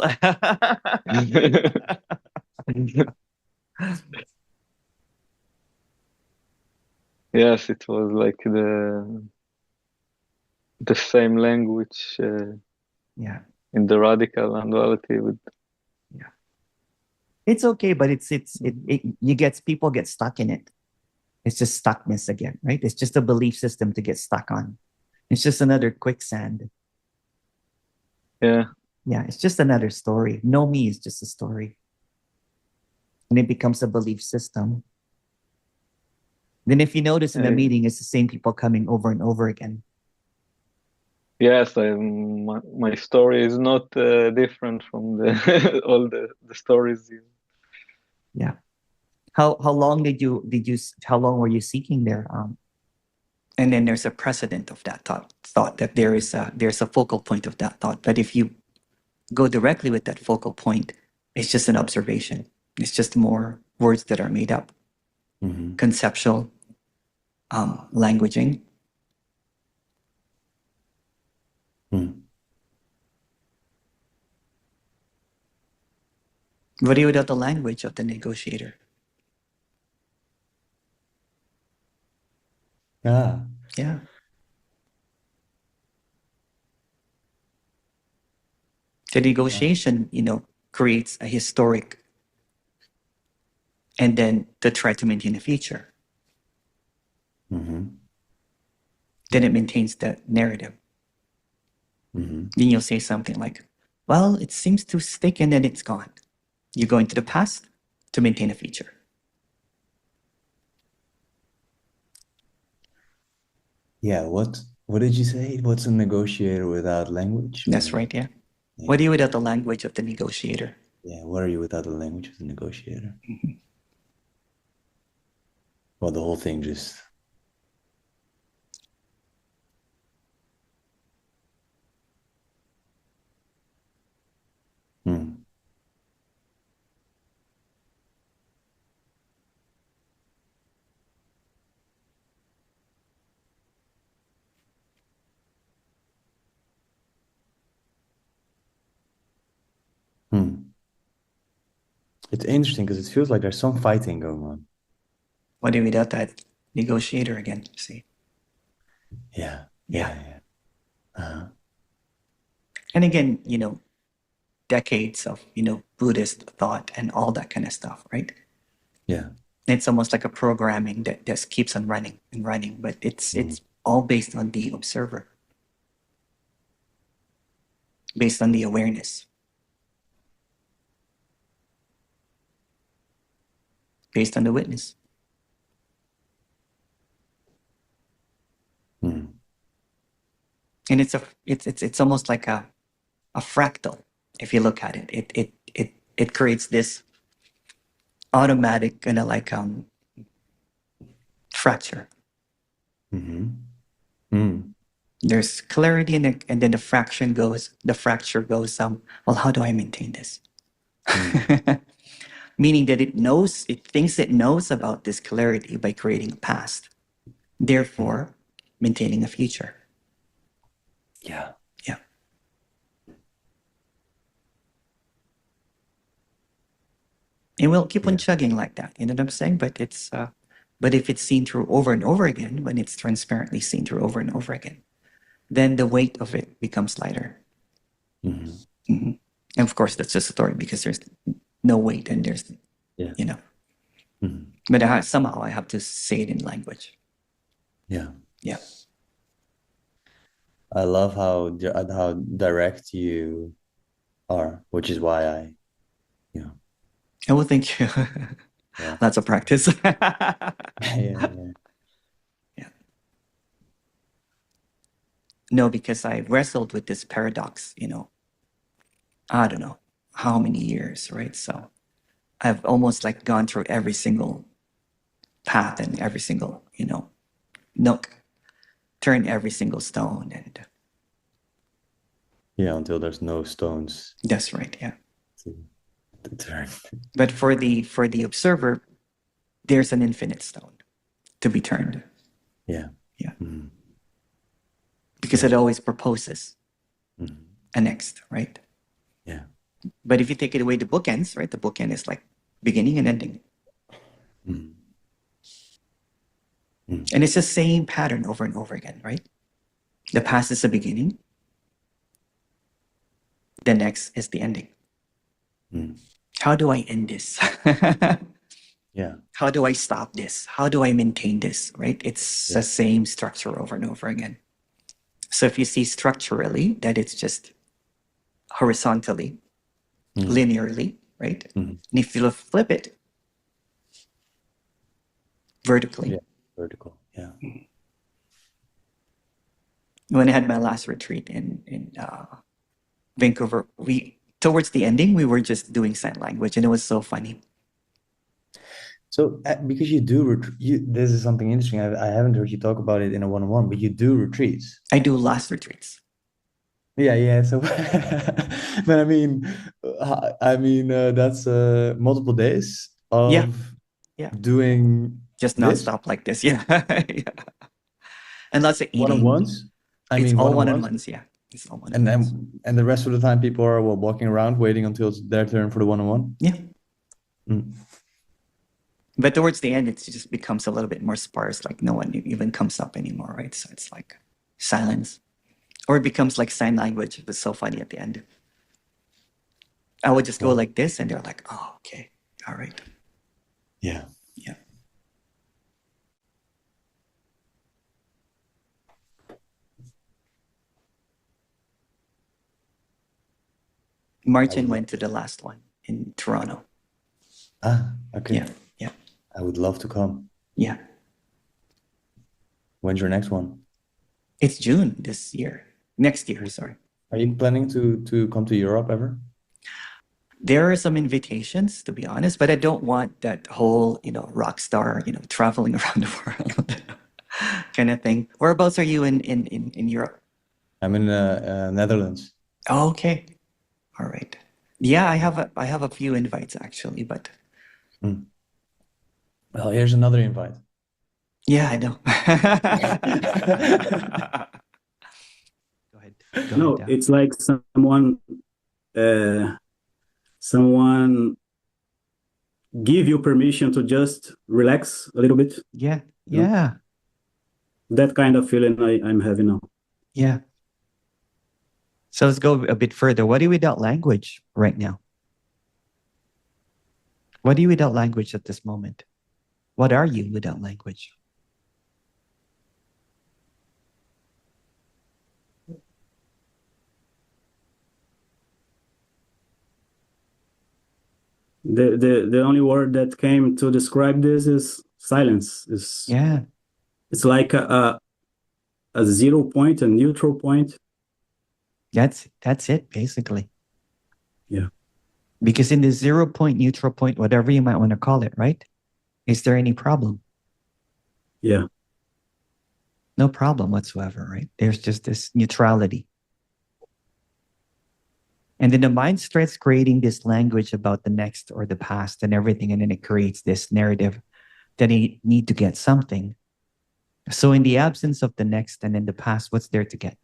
Yes, it was like the same language Yeah. in the radical non-duality with. Yeah. It's okay, but people get stuck in it. It's just stuckness again, right? It's just a belief system to get stuck on. It's just another quicksand. Yeah. Yeah, it's just another story. No me is just a story. And it becomes a belief system. Then if you notice in the meeting, it's the same people coming over and over again. Yes, my story is not different from all the stories. Yeah. How long how long were you seeking there? And then there's a precedent of that thought that there's a focal point of that thought. But if you go directly with that focal point, it's just an observation. It's just more words that are made up, conceptual languaging. What do you without the language of the negotiator? Yeah. Yeah. The negotiation, creates a historic, and then to try to maintain a future. Then it maintains the narrative. Then you'll say something like, well, it seems to stick and then it's gone. You go into the past to maintain a future. Yeah, what what did you say? What's a negotiator without language? That's right, yeah. What are you without the language of the negotiator? Yeah, what are you without the language of the negotiator? Mhm. Well, the whole thing just... Hmm. Hmm. It's interesting because it feels like there's some fighting going on. What are you without that negotiator again? See? Yeah. Yeah. Uh-huh. And again, decades of, Buddhist thought and all that kind of stuff, right? Yeah. It's almost like a programming that just keeps on running and running, but it's all based on the observer, based on the awareness, based on the witness. Hmm. And it's almost like a fractal. If you look at it, it creates this automatic kind of like fracture. Mm-hmm. Hmm. There's clarity and then the fracture goes, well, how do I maintain this? Meaning that it thinks it knows about this clarity by creating a past, therefore maintaining a future. Yeah. Yeah. And we'll keep on chugging like that. You know what I'm saying? But but if it's seen through over and over again, when it's transparently seen through over and over again, then the weight of it becomes lighter. Mm-hmm. Mm-hmm. And of course, that's just a story because there's no weight and there's, Mm-hmm. But somehow I have to say it in language. Yeah. Yeah. I love how direct you are, which is why Oh, well, thank you. Yeah. Lots of practice. Yeah. No, because I wrestled with this paradox, I don't know how many years, right? So I've almost like gone through every single path and every single, nook, turned every single stone. And Yeah, until there's no stones that's right, yeah. to turn. But for the observer, there's an infinite stone to be turned. Yeah. Yeah. Mm-hmm. Because it always proposes Mm-hmm. a next, right? Yeah. But if you take it away, the bookends, right? The bookend is like beginning and ending. Mm-hmm. Mm-hmm. And it's the same pattern over and over again, right? The past is the beginning. The next is the ending. Mm-hmm. How do I end this? Yeah. How do I stop this? How do I maintain this, right? It's the same structure over and over again. So if you see structurally that it's just horizontally, linearly, right? Mm-hmm. And if you flip it vertically. Yeah. Vertical. Yeah. When I had my last retreat in Vancouver, towards the ending, we were just doing sign language, and it was so funny. So because this is something interesting. I haven't heard you talk about it in a one-on-one, but you do retreats. I do last retreats. Yeah. So, but I mean, that's multiple days of doing just this? nonstop like this. Yeah. Yeah. And lots of eating. One-on-ones? It's all one-on-ones, yeah. It's all one-on-ones. And the rest of the time people are walking around waiting until it's their turn for the one-on-one? Yeah. Mm. But towards the end, it just becomes a little bit more sparse, like no one even comes up anymore, right? So it's like silence. Or it becomes like sign language. It was so funny at the end. I would just go like this, and they're like, oh, okay, all right. Yeah. Yeah. Martin went to the last one in Toronto. Ah, okay. Yeah. I would love to come. Yeah. When's your next one? It's June this year. Next year, sorry. Are you planning to come to Europe ever? There are some invitations, to be honest, but I don't want that whole, rock star, traveling around the world kind of thing. Whereabouts are you in Europe? I'm in Netherlands. Oh, okay. All right. Yeah, I have a few invites actually, but Well, here's another invite. yeah, I know. Go ahead. Go No, ahead, it's like someone give you permission to just relax a little bit. Yeah, You know? yeah, That kind of feeling I'm having now. yeah. So let's go a bit further. What are you without language right now? What are you without language at this moment? What are you without language? The only word that came to describe this is silence. Yeah, It's like a 0 point, a neutral point. that's it basically. Yeah. Because in the 0 point, neutral point, whatever you might want to call it, right? Is there any problem? Yeah. No problem whatsoever, right? There's just this neutrality. And then the mind starts creating this language about the next or the past and everything. And then it creates this narrative that you need to get something. So in the absence of the next and in the past, what's there to get?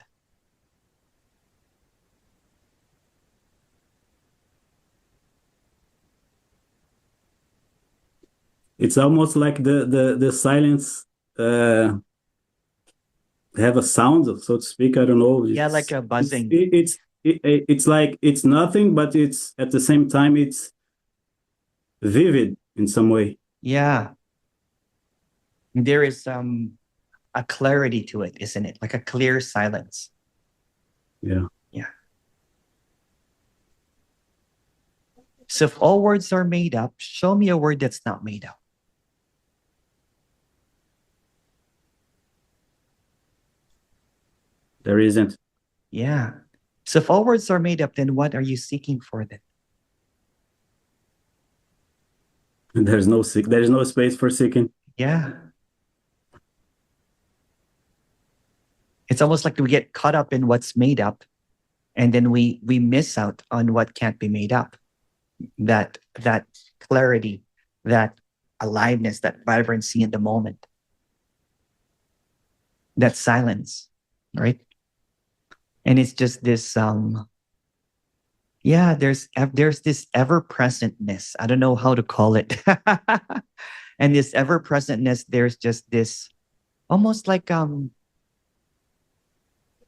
It's almost like the silence have a sound, so to speak. I don't know. Yeah, like a buzzing. It's like it's nothing, but it's at the same time it's vivid in some way. Yeah. There is a clarity to it, isn't it? Like a clear silence. Yeah. Yeah. So if all words are made up, show me a word that's not made up. There isn't. Yeah. So if all words are made up, then what are you seeking for then? There's no space for seeking. Yeah. It's almost like we get caught up in what's made up, and then we miss out on what can't be made up. That clarity, that aliveness, that vibrancy in the moment. That silence, right? And it's just this there's this ever-presentness. I don't know how to call it. And this ever-presentness, there's just this almost like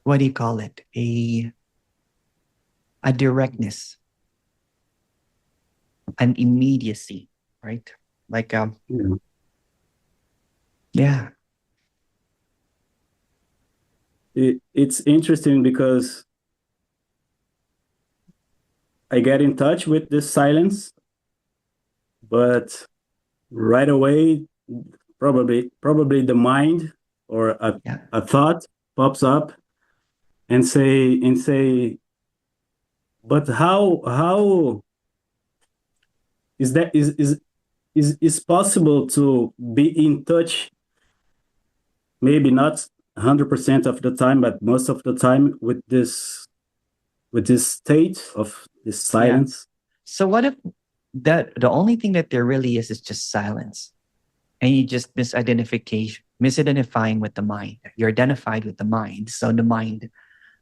what do you call it? A directness, an immediacy, right? Like yeah. It's interesting because I get in touch with this silence, but right away, probably the mind or a thought pops up and say, but how is that is possible to be in touch? Maybe not 100% of the time, but most of the time with this state of this silence. Yeah. So what if the only thing that there really is just silence, and you just misidentifying with the mind. You're identified with the mind, so the mind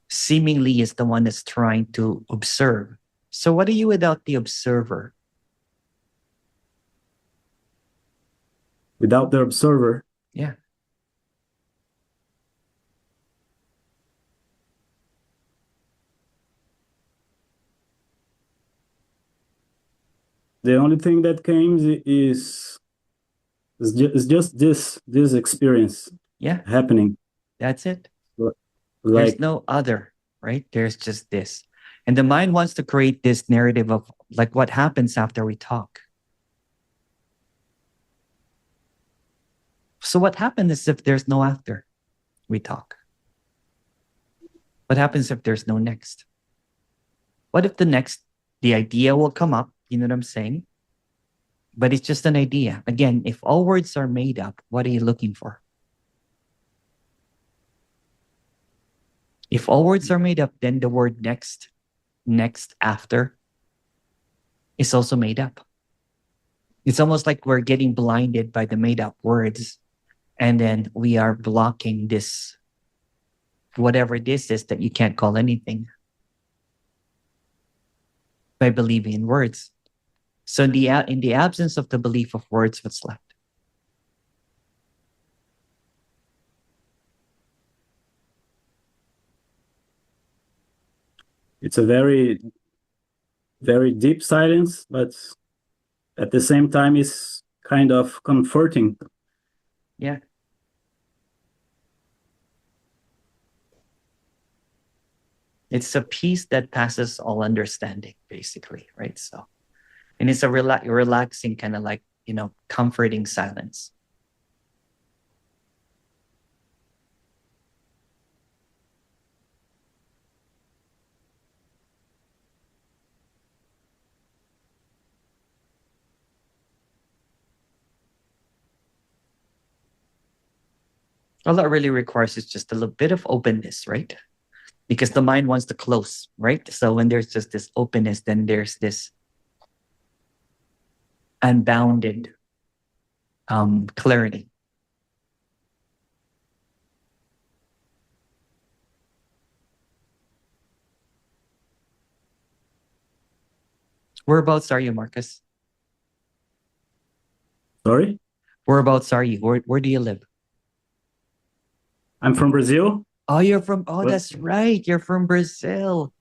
seemingly is the one that's trying to observe. So what are you without the observer? Without the observer? Yeah. The only thing that came is just this experience happening. That's it. Like, there's no other, right? There's just this. And the mind wants to create this narrative of like what happens after we talk. So what happens if there's no after we talk? What happens if there's no next? What if the idea will come up, you know what I'm saying? But it's just an idea. Again, if all words are made up, what are you looking for? If all words are made up, then the word next, after is also made up. It's almost like we're getting blinded by the made up words. And then we are blocking this, whatever this is that you can't call anything, by believing in words. So in the absence of the belief of words, what's left? It's a very, very deep silence, but at the same time, it's kind of comforting. Yeah. It's a peace that passes all understanding, basically, right? So, and it's a relaxing kind of like, comforting silence. All that really requires is just a little bit of openness, right? Because the mind wants to close, right? So when there's just this openness, then there's this unbounded clarity. Whereabouts are you, Marcus? Sorry? Whereabouts are you? Where do you live? I'm from Brazil. Oh, you're from, But- that's right. You're from Brazil.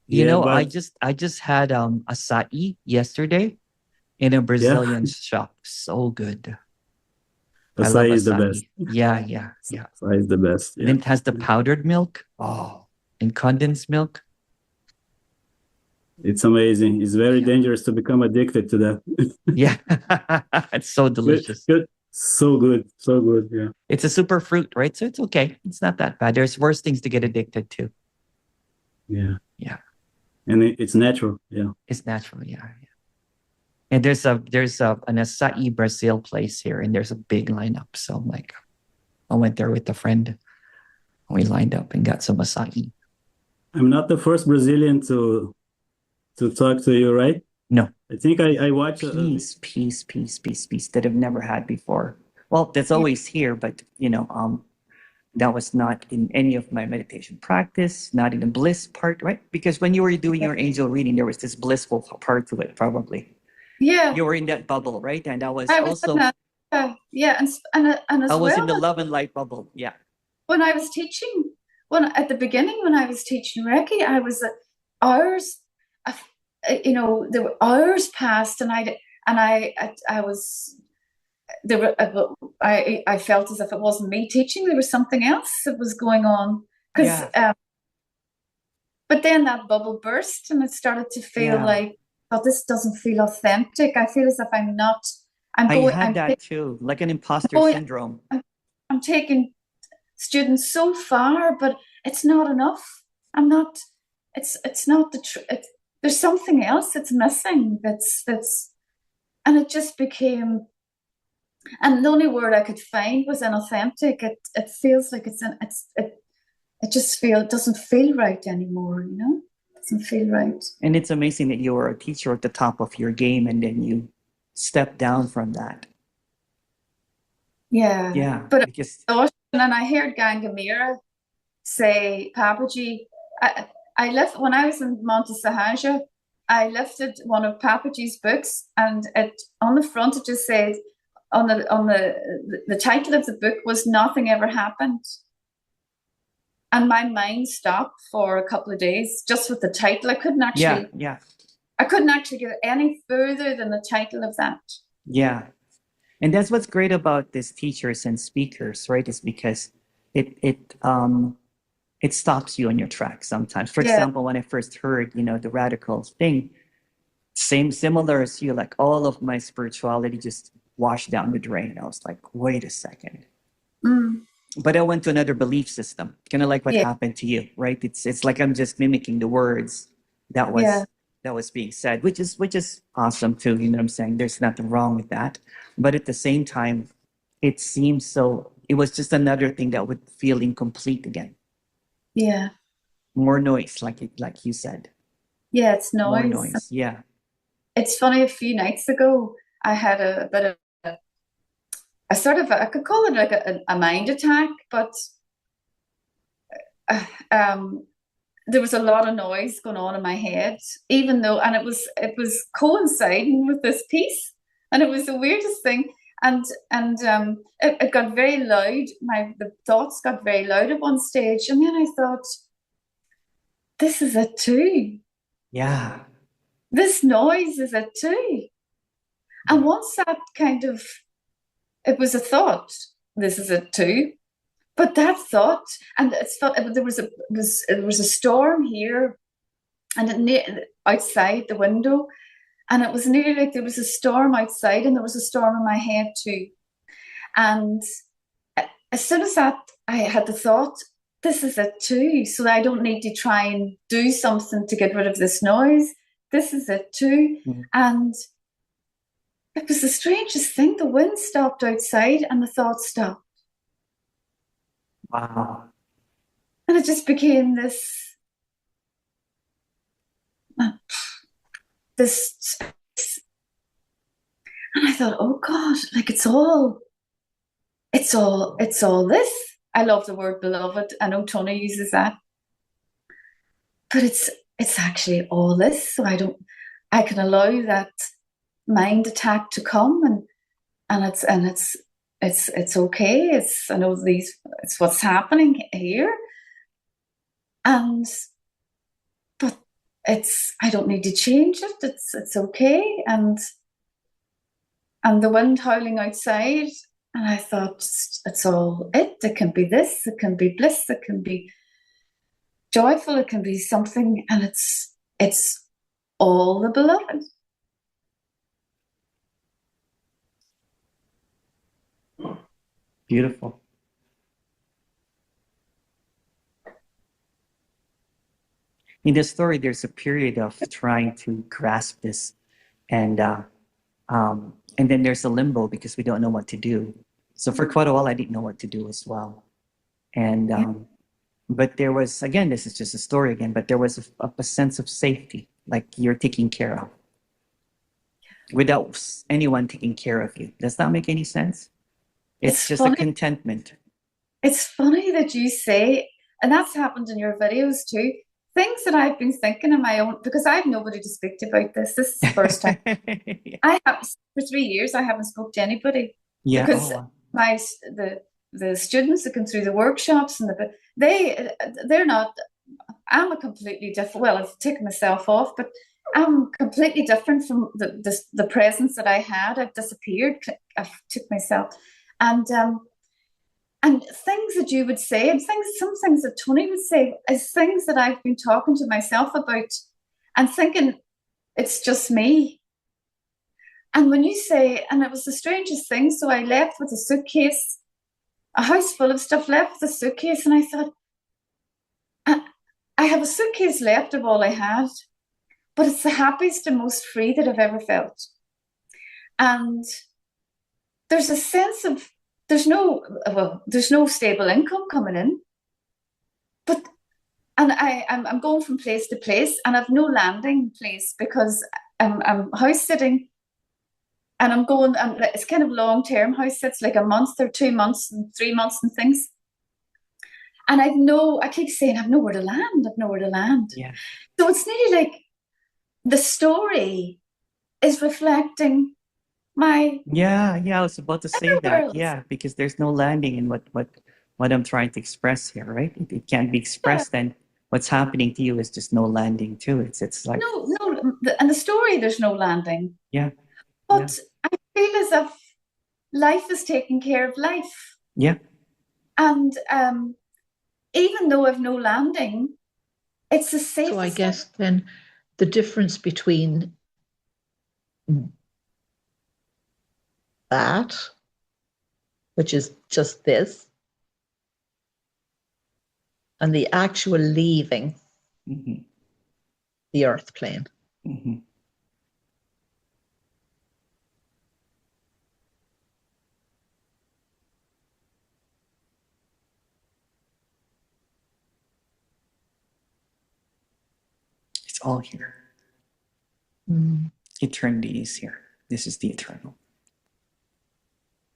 Yeah, I but just had acai yesterday in a Brazilian shop. So good. I love acai is the acai. best. Yeah. Acai is the best. And Yeah. it has the powdered milk. Oh, and condensed milk. It's amazing. It's very dangerous to become addicted to that. Yeah. It's so delicious. Good. So good. So good. Yeah. It's a super fruit, right? So it's okay. It's not that bad. There's worse things to get addicted to. Yeah. Yeah. And it's natural. Yeah. It's natural. Yeah. And there's an acai Brazil place here, and there's a big lineup. So I'm like, I went there with a friend. We lined up and got some acai. I'm not the first Brazilian to talk to you, right? No. I think I watched Peace that I've never had before. Well, that's always here, but that was not in any of my meditation practice, not in the bliss part, right? Because when you were doing your angel reading, there was this blissful part to it, probably. Yeah. You were in that bubble, right? And I was I also in that, yeah, and as I was well in the love and light bubble. Yeah. when I was teaching, at the beginning when I was teaching Reiki, I was hours, there were hours passed, and I was there were I felt as if it wasn't me teaching. There was something else that was going on because. But then that bubble burst, and it started to feel like, oh, this doesn't feel authentic. I feel as if I'm not. I had that too, like an imposter syndrome. I'm taking students so far, but it's not enough. I'm not. It's not the truth. There's something else that's missing. That's, and it just became. And the only word I could find was inauthentic. It feels like it doesn't feel right anymore, It doesn't feel right. And it's amazing that you were a teacher at the top of your game, and then you stepped down from that. Yeah. Yeah. But because and I heard Gangamira say, Papaji, when I was in Monte Sahaja, I lifted one of Papaji's books, and on the front it just said, on the title of the book was Nothing Ever Happened. And my mind stopped for a couple of days just with the title. I couldn't actually I couldn't actually get any further than the title of that. Yeah. And that's what's great about these teachers and speakers, right? Is because it stops you on your track sometimes. For example, when I first heard, the radical thing, similar as you, like all of my spirituality just washed down the drain. I was like, wait a second. but I went to another belief system, kind of like what Yeah. happened to you, right? It's like I'm just mimicking the words that was Yeah. that was being said, which is awesome too. You know what I'm saying? There's nothing wrong with that, but at the same time, it seems so. It was just another thing that would feel incomplete again. Yeah. More noise, like you said. Yeah, it's More noise. noise. Yeah. It's funny, a few nights ago, I had a bit of a sort of, I could call it like a mind attack, but there was a lot of noise going on in my head, even though, and it was coinciding with this piece, and it was the weirdest thing. And it got very loud. The thoughts got very loud at one stage, and then I thought, this is it too. Yeah. This noise is it too. And once that kind of, it was a thought, this is it too. But that thought, and it's thought there was a storm here, and outside the window, and it was nearly like there was a storm outside, and there was a storm in my head too. And as soon as that, I had the thought, this is it too. So I don't need to try and do something to get rid of this noise. This is it too. Mm-hmm. And it was the strangest thing. The wind stopped outside, and the thought stopped. Wow. And it just became this space. And I thought, oh God, like it's all this. I love the word beloved. I know Tony uses that. But it's actually all this. So I can allow that mind attack to come, and it's okay. It's what's happening here. But I don't need to change it. It's okay. And the wind howling outside, and I thought, it's all it. It can be this, it can be bliss, it can be joyful, it can be something, and it's all the beloved. Beautiful. In the story, there's a period of trying to grasp this, and then there's a limbo because we don't know what to do. So for quite a while, I didn't know what to do as well. And but there was, again, this is just a story again, but there was a sense of safety, like you're taken care of, without anyone taking care of you. Does that make any sense? It's just funny. a contentment. It's funny that you say, and that's happened in your videos too. Things that I've been thinking in my own, because I have nobody to speak to about this. This is the first time. I have, for 3 years, I haven't spoke to anybody. Yeah. Because the students that come through the workshops, and they're not, I'm a completely different, well, I've taken myself off, but I'm completely different from the presence that I had. I've disappeared. I've took myself. And things that you would say, and some things that Tony would say, is things that I've been talking to myself about and thinking it's just me. And when you say, and it was the strangest thing, so I left with a suitcase, a house full of stuff, left with a suitcase, and I thought, I have a suitcase left of all I had, but it's the happiest and most free that I've ever felt. And there's a sense of, there's no stable income coming in, but I'm going from place to place, and I've no landing place because I'm house sitting, and I'm going. It's kind of long-term house sits, like a month or 2 months and 3 months and things. And I keep saying I've nowhere to land. I've nowhere to land. Yeah. So it's nearly like the story is reflecting my I was about to say other that. worlds. Yeah, because there's no landing in what I'm trying to express here, right? It can't be expressed, and what's happening to you is just no landing too. It's like and the story, there's no landing. Yeah. But I feel as if life is taking care of life. Yeah. And even though I've no landing, it's the safest. So I guess then the difference between that, which is just this, and the actual leaving Mhm. the earth plane. Mhm. It's all here. Mm. Eternity is here. This is the eternal.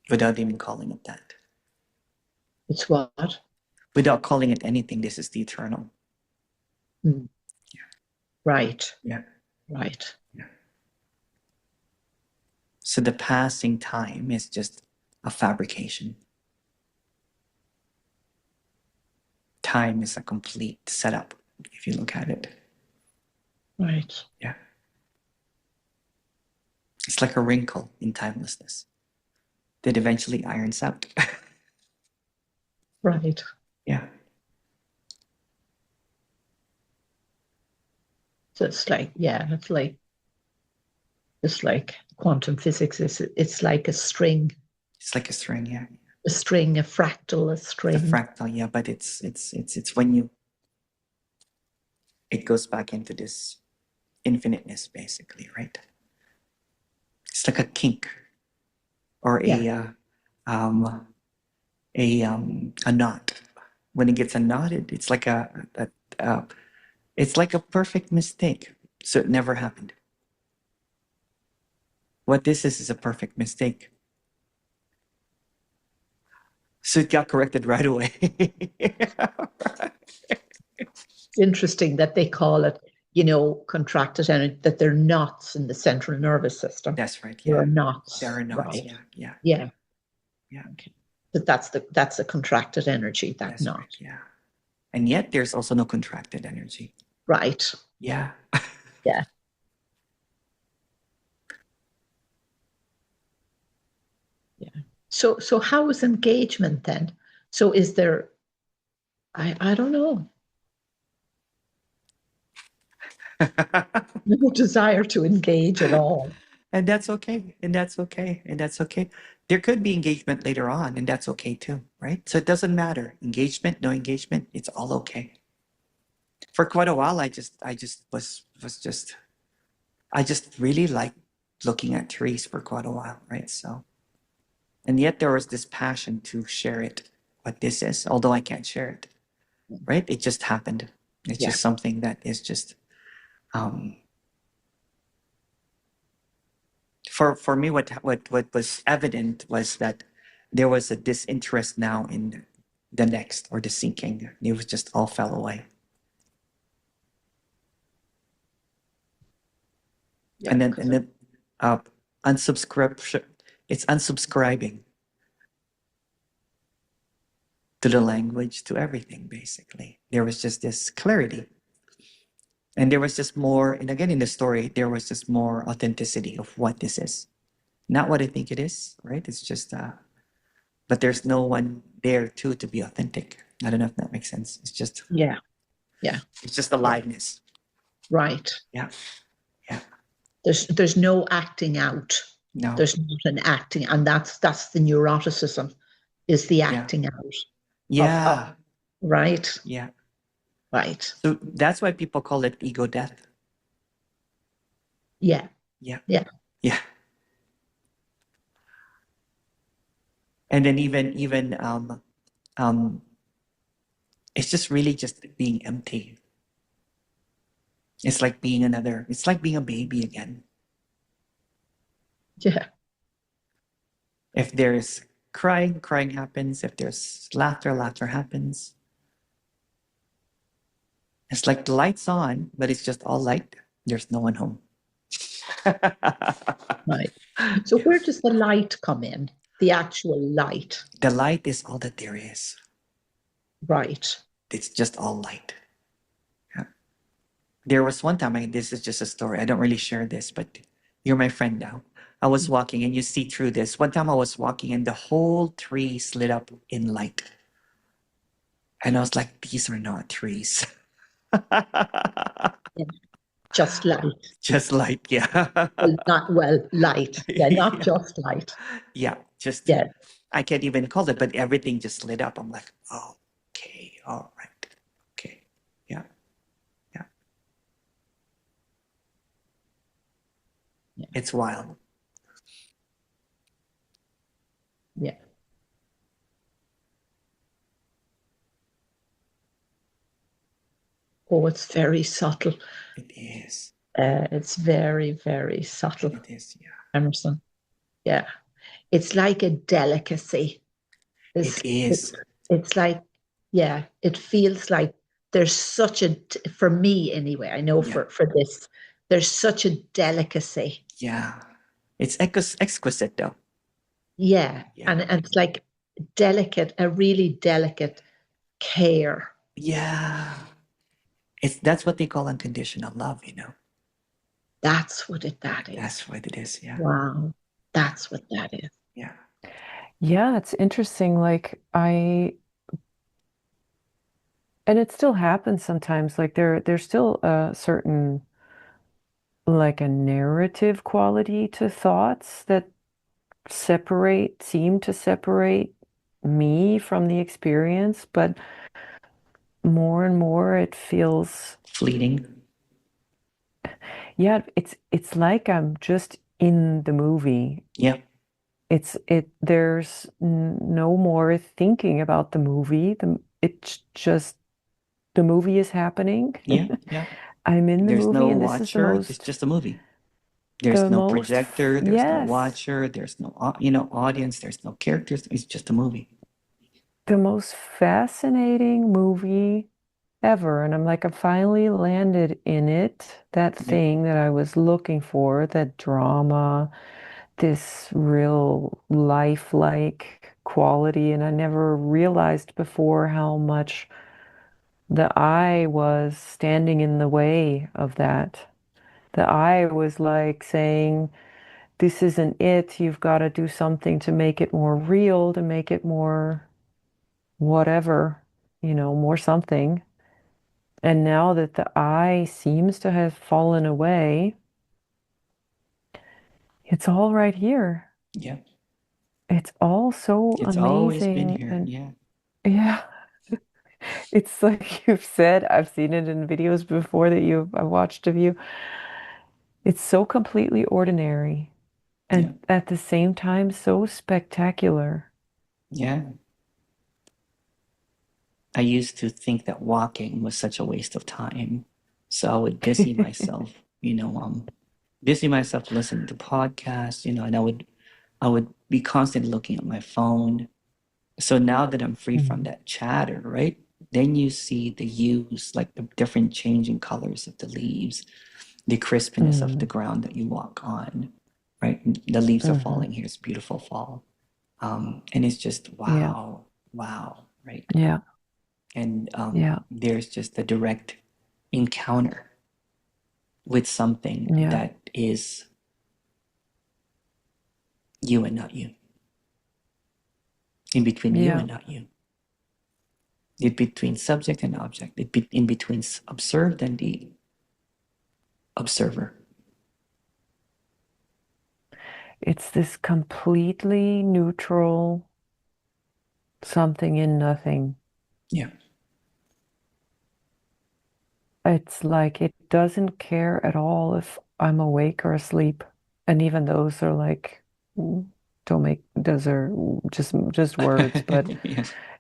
Without even calling it that. It's what? Without calling it anything, this is the eternal. Mm. Right. Yeah. Right. Yeah. So the passing time is just a fabrication. Time is a complete setup, if you look at it. Right. Yeah. It's like a wrinkle in timelessness that eventually irons out. Right. Yeah. So it's like, yeah, it's like quantum physics. It's like a string, It's like a string, yeah. a fractal, a It's a string. fractal, yeah, but it's when you, it goes back into this infiniteness, basically, right? It's like a kink or a knot. When it gets a knot, it's like it's like a perfect mistake. So it never happened. What this is a perfect mistake. So it got corrected right away. It's interesting that they call it, contracted energy, that they're knots in the central nervous system. That's right. There Yeah. are knots. There are knots. Right. Yeah. Yeah. Yeah. Okay. But that's a contracted energy, that That's knot. right. Yeah. And yet there's also no contracted energy. Right. Yeah. Yeah. Yeah. So how is engagement then? So is there, I don't know, no desire to engage at all? And that's okay. And that's okay. And that's okay. There could be engagement later on, and that's okay too, right? So it doesn't matter. Engagement, no engagement, it's all okay. For quite a while, I just really liked looking at trees for quite a while, right? So, and yet there was this passion to share it, what this is, although I can't share it, right? It just happened. It's Yeah. just something that is just, for me, what was evident was that there was a disinterest now in the next or the seeking. It was just all fell away. Yeah, and then unsubscription. It's unsubscribing to the language, to everything, basically. There was just this clarity. And there was just more, and again in the story, there was just more authenticity of what this is. Not what I think it is, right? It's just, but there's no one there too to be authentic. I don't know if that makes sense. It's just, yeah. it's just aliveness. Right. Yeah. Yeah. There's no acting out. No. There's not an acting, and that's the neuroticism, is the acting out. Yeah. Right. Yeah. Right. So that's why people call it ego death. Yeah. Yeah. Yeah. Yeah. And then even it's just really just being empty. It's like being it's like being a baby again. Yeah. If there's crying happens. If there's laughter happens. It's like the light's on, but it's just all light. There's no one home. Right. So where does the light come in? The actual light. The light is all that there is. Right. It's just all light. Yeah. There was one time, this is just a story. I don't really share this, but you're my friend now. I was walking and you see through this. One time I was walking and the whole tree lit up in light. And I was like, these are not trees. Yeah. Just light. Just light, yeah. Light. Yeah, not Yeah. just light. Yeah, just, Yeah. I can't even call it, but everything just lit up. I'm like, oh, okay, all right. It's wild. Yeah. Oh, it's very subtle. It is. It's very, very subtle, It is, yeah. Emerson. Yeah. It's like a delicacy. It is. It's like, yeah, it feels like there's such a, for me anyway, I know Yeah. for this, there's such a delicacy. Yeah. It's exquisite though. Yeah. Yeah. And it's like delicate, a really delicate care. Yeah. That's what they call unconditional love, you know. That's what that is. That's what it is, yeah. Wow. That's what that is. Yeah. Yeah, it's interesting. Like and it still happens sometimes. Like there's still a certain like a narrative quality to thoughts that seem to separate me from the experience, but more and more it feels fleeting. Yeah, it's like I'm just in the movie. Yeah. There's no more thinking about the movie. It's just the movie is happening. Yeah, yeah. I'm in the There's movie, no and this is the watcher. It's most just a movie. There's the no most projector. There's no yes, watcher. There's no audience. There's no characters. It's just a movie. the most fascinating movie ever. And I'm like, I finally landed in it. That Yeah. thing that I was looking for, that drama, this real lifelike quality. And I never realized before how much the I was standing in the way of that. The I was like saying, this isn't it. You've got to do something to make it more real, to make it more whatever, more something. And now that the I seems to have fallen away, it's all right here. Yeah. It's all so It's always been amazing. here. And Yeah. yeah, it's like you've said, I've seen it in videos before that I've watched of you. It's so completely ordinary and at the same time so spectacular. Yeah. I used to think that walking was such a waste of time. So I would busy myself, busy myself listening to podcasts, and I would be constantly looking at my phone. So now that I'm free from that chatter, right? Then you see the hues, like the different changing colors of the leaves, the crispness of the ground that you walk on, right? The leaves are falling here. It's beautiful fall. And it's just wow, right? Yeah. And there's just a direct encounter with something that is you and not you. In between you and not you. In between subject and object. In between observed and the observer. It's this completely neutral something in nothing. Yeah. It's like it doesn't care at all if I'm awake or asleep. And even those are like, those are just words. But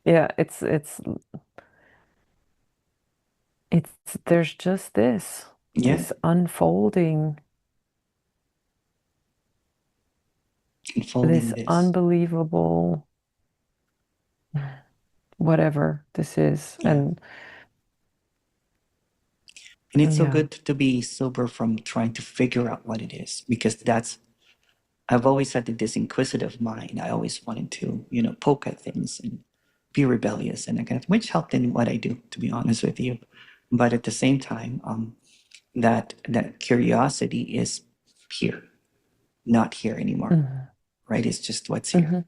yeah, there's just this unfolding. This unbelievable whatever this is. And it's so good to be sober from trying to figure out what it is, because I've always had this inquisitive mind. I always wanted to, poke at things and be rebellious and that kind of, which helped in what I do, to be honest with you. But at the same time, that curiosity is here, not here anymore, right? It's just what's here.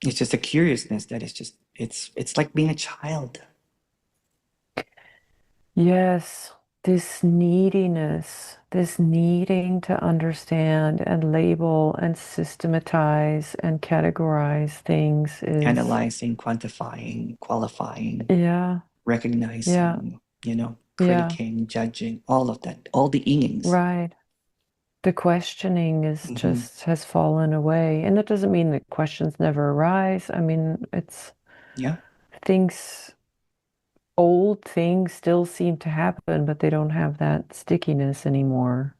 It's just a curiousness that is just, it's like being a child. Yes, this neediness, this needing to understand and label and systematize and categorize things is analyzing, quantifying, qualifying, recognizing, critiquing, judging, all of that, all the ingings. Right. the questioning is just has fallen away. And that doesn't mean that questions never arise. I mean, it's Yeah. old things still seem to happen, but they don't have that stickiness anymore.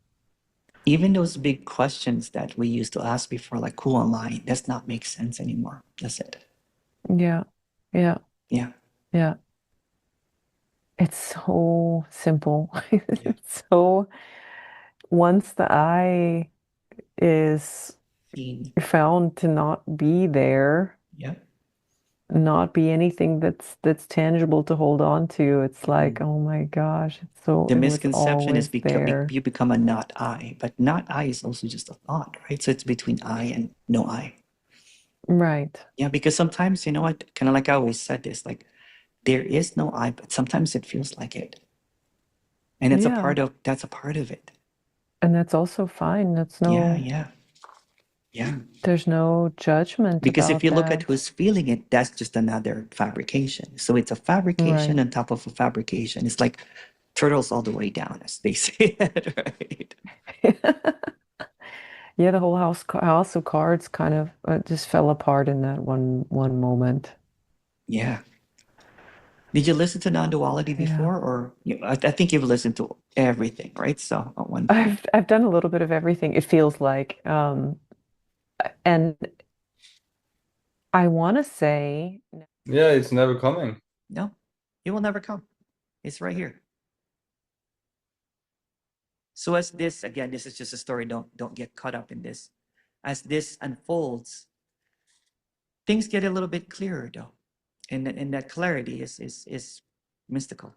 Even those big questions that we used to ask before, like who am I, does not make sense anymore. That's it. Yeah. Yeah. Yeah. Yeah. It's so simple. It's so once the I is found to not be there, Yeah. not be anything that's tangible to hold on to, it's like, oh my gosh, it's so The it was misconception is always there. you become a not I, but not I is also just a thought, right? So it's between I and no I. Right. Yeah, because sometimes, you know what, kind of like I always said this, like there is no I, but sometimes it feels like it. And it's Yeah. that's a part of it. And that's also fine. That's no, Yeah. there's no judgment Because if about you look at that. who's feeling it, that's just another fabrication. So it's a fabrication Right. on top of a fabrication. It's like turtles all the way down, as they say it, right? Yeah, the whole house of cards kind of just fell apart in that one moment. Yeah. Did you listen to Non-Duality before, or I think you've listened to everything, right? So at one point, I've done a little bit of everything, it feels like. And I want to say, Yeah, it's never coming. no, it will never come. It's right here. So as this, again, this is just a story. Don't get caught up in this. As this unfolds, things get a little bit clearer, though, and that clarity is mystical.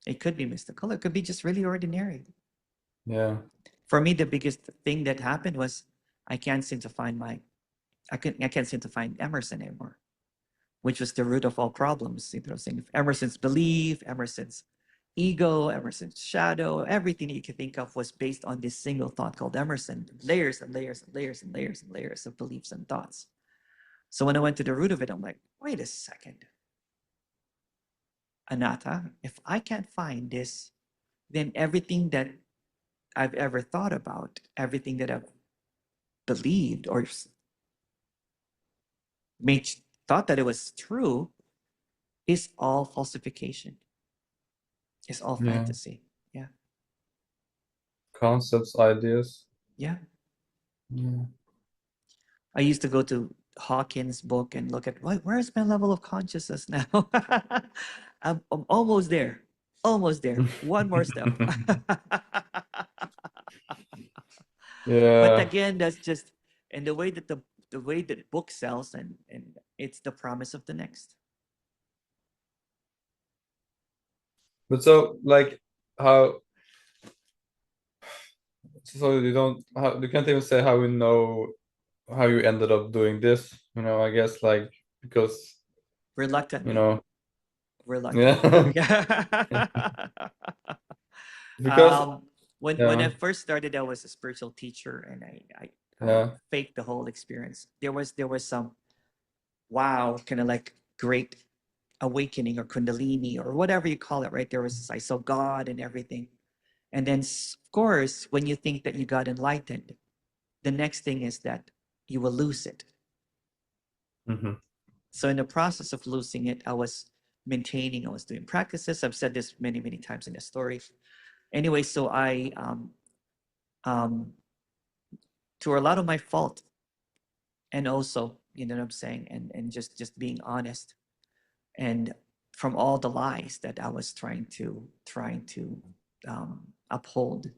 It could be mystical. It could be just really ordinary. Yeah. For me, the biggest thing that happened was I can't seem to find I can't seem to find Emerson anymore, which was the root of all problems. You know, saying Emerson's belief, Emerson's ego, Emerson's shadow, everything that you can think of was based on this single thought called Emerson. Layers and layers and layers and layers and layers of beliefs and thoughts. So when I went to the root of it, I'm like, wait a second. Anatta, if I can't find this, then everything that I've ever thought about, everything that I've believed or made thought that it was true is all falsification. It's all Yeah. fantasy. Yeah. Concepts, ideas. Yeah. Yeah. I used to go to Hawkins' book and look at where's my level of consciousness now? I'm almost there. Almost there. One more step. Yeah. But again, that's just and the way that the way that book sells and it's the promise of the next. But so like how so you can't even say how we know how you ended up doing this, I guess like because Reluctantly. Yeah. Because when I first started, I was a spiritual teacher and I faked the whole experience. There was some wow, kind of like great awakening or kundalini or whatever you call it, right? I saw God and everything. And then of course, when you think that you got enlightened, the next thing is that you will lose it. So in the process of losing it, I was doing practices. I've said this many, many times in the story. Anyway, so I, to a lot of my fault, and also, you know what I'm saying, and just being honest, and from all the lies that I was trying to uphold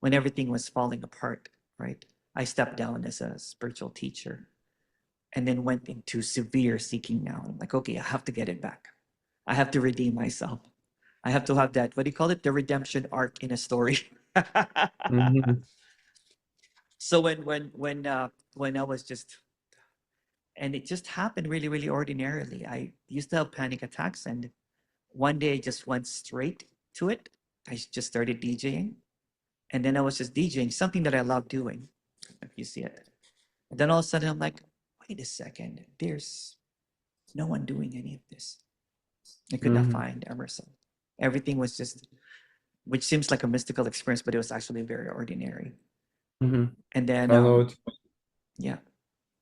when everything was falling apart, right? I stepped down as a spiritual teacher and then went into severe seeking now. I'm like, okay, I have to get it back. I have to redeem myself. I have to have that, what do you call it? The redemption arc in a story. So when I was just, and it just happened really, really ordinarily. I used to have panic attacks, and one day I just went straight to it. I just started DJing, and then I was just DJing, something that I love doing, if you see it. And then all of a sudden I'm like, wait a second, there's no one doing any of this. I could not find Emerson. Everything was just which seems like a mystical experience, but it was actually very ordinary. Mm-hmm. And then, I know it. yeah,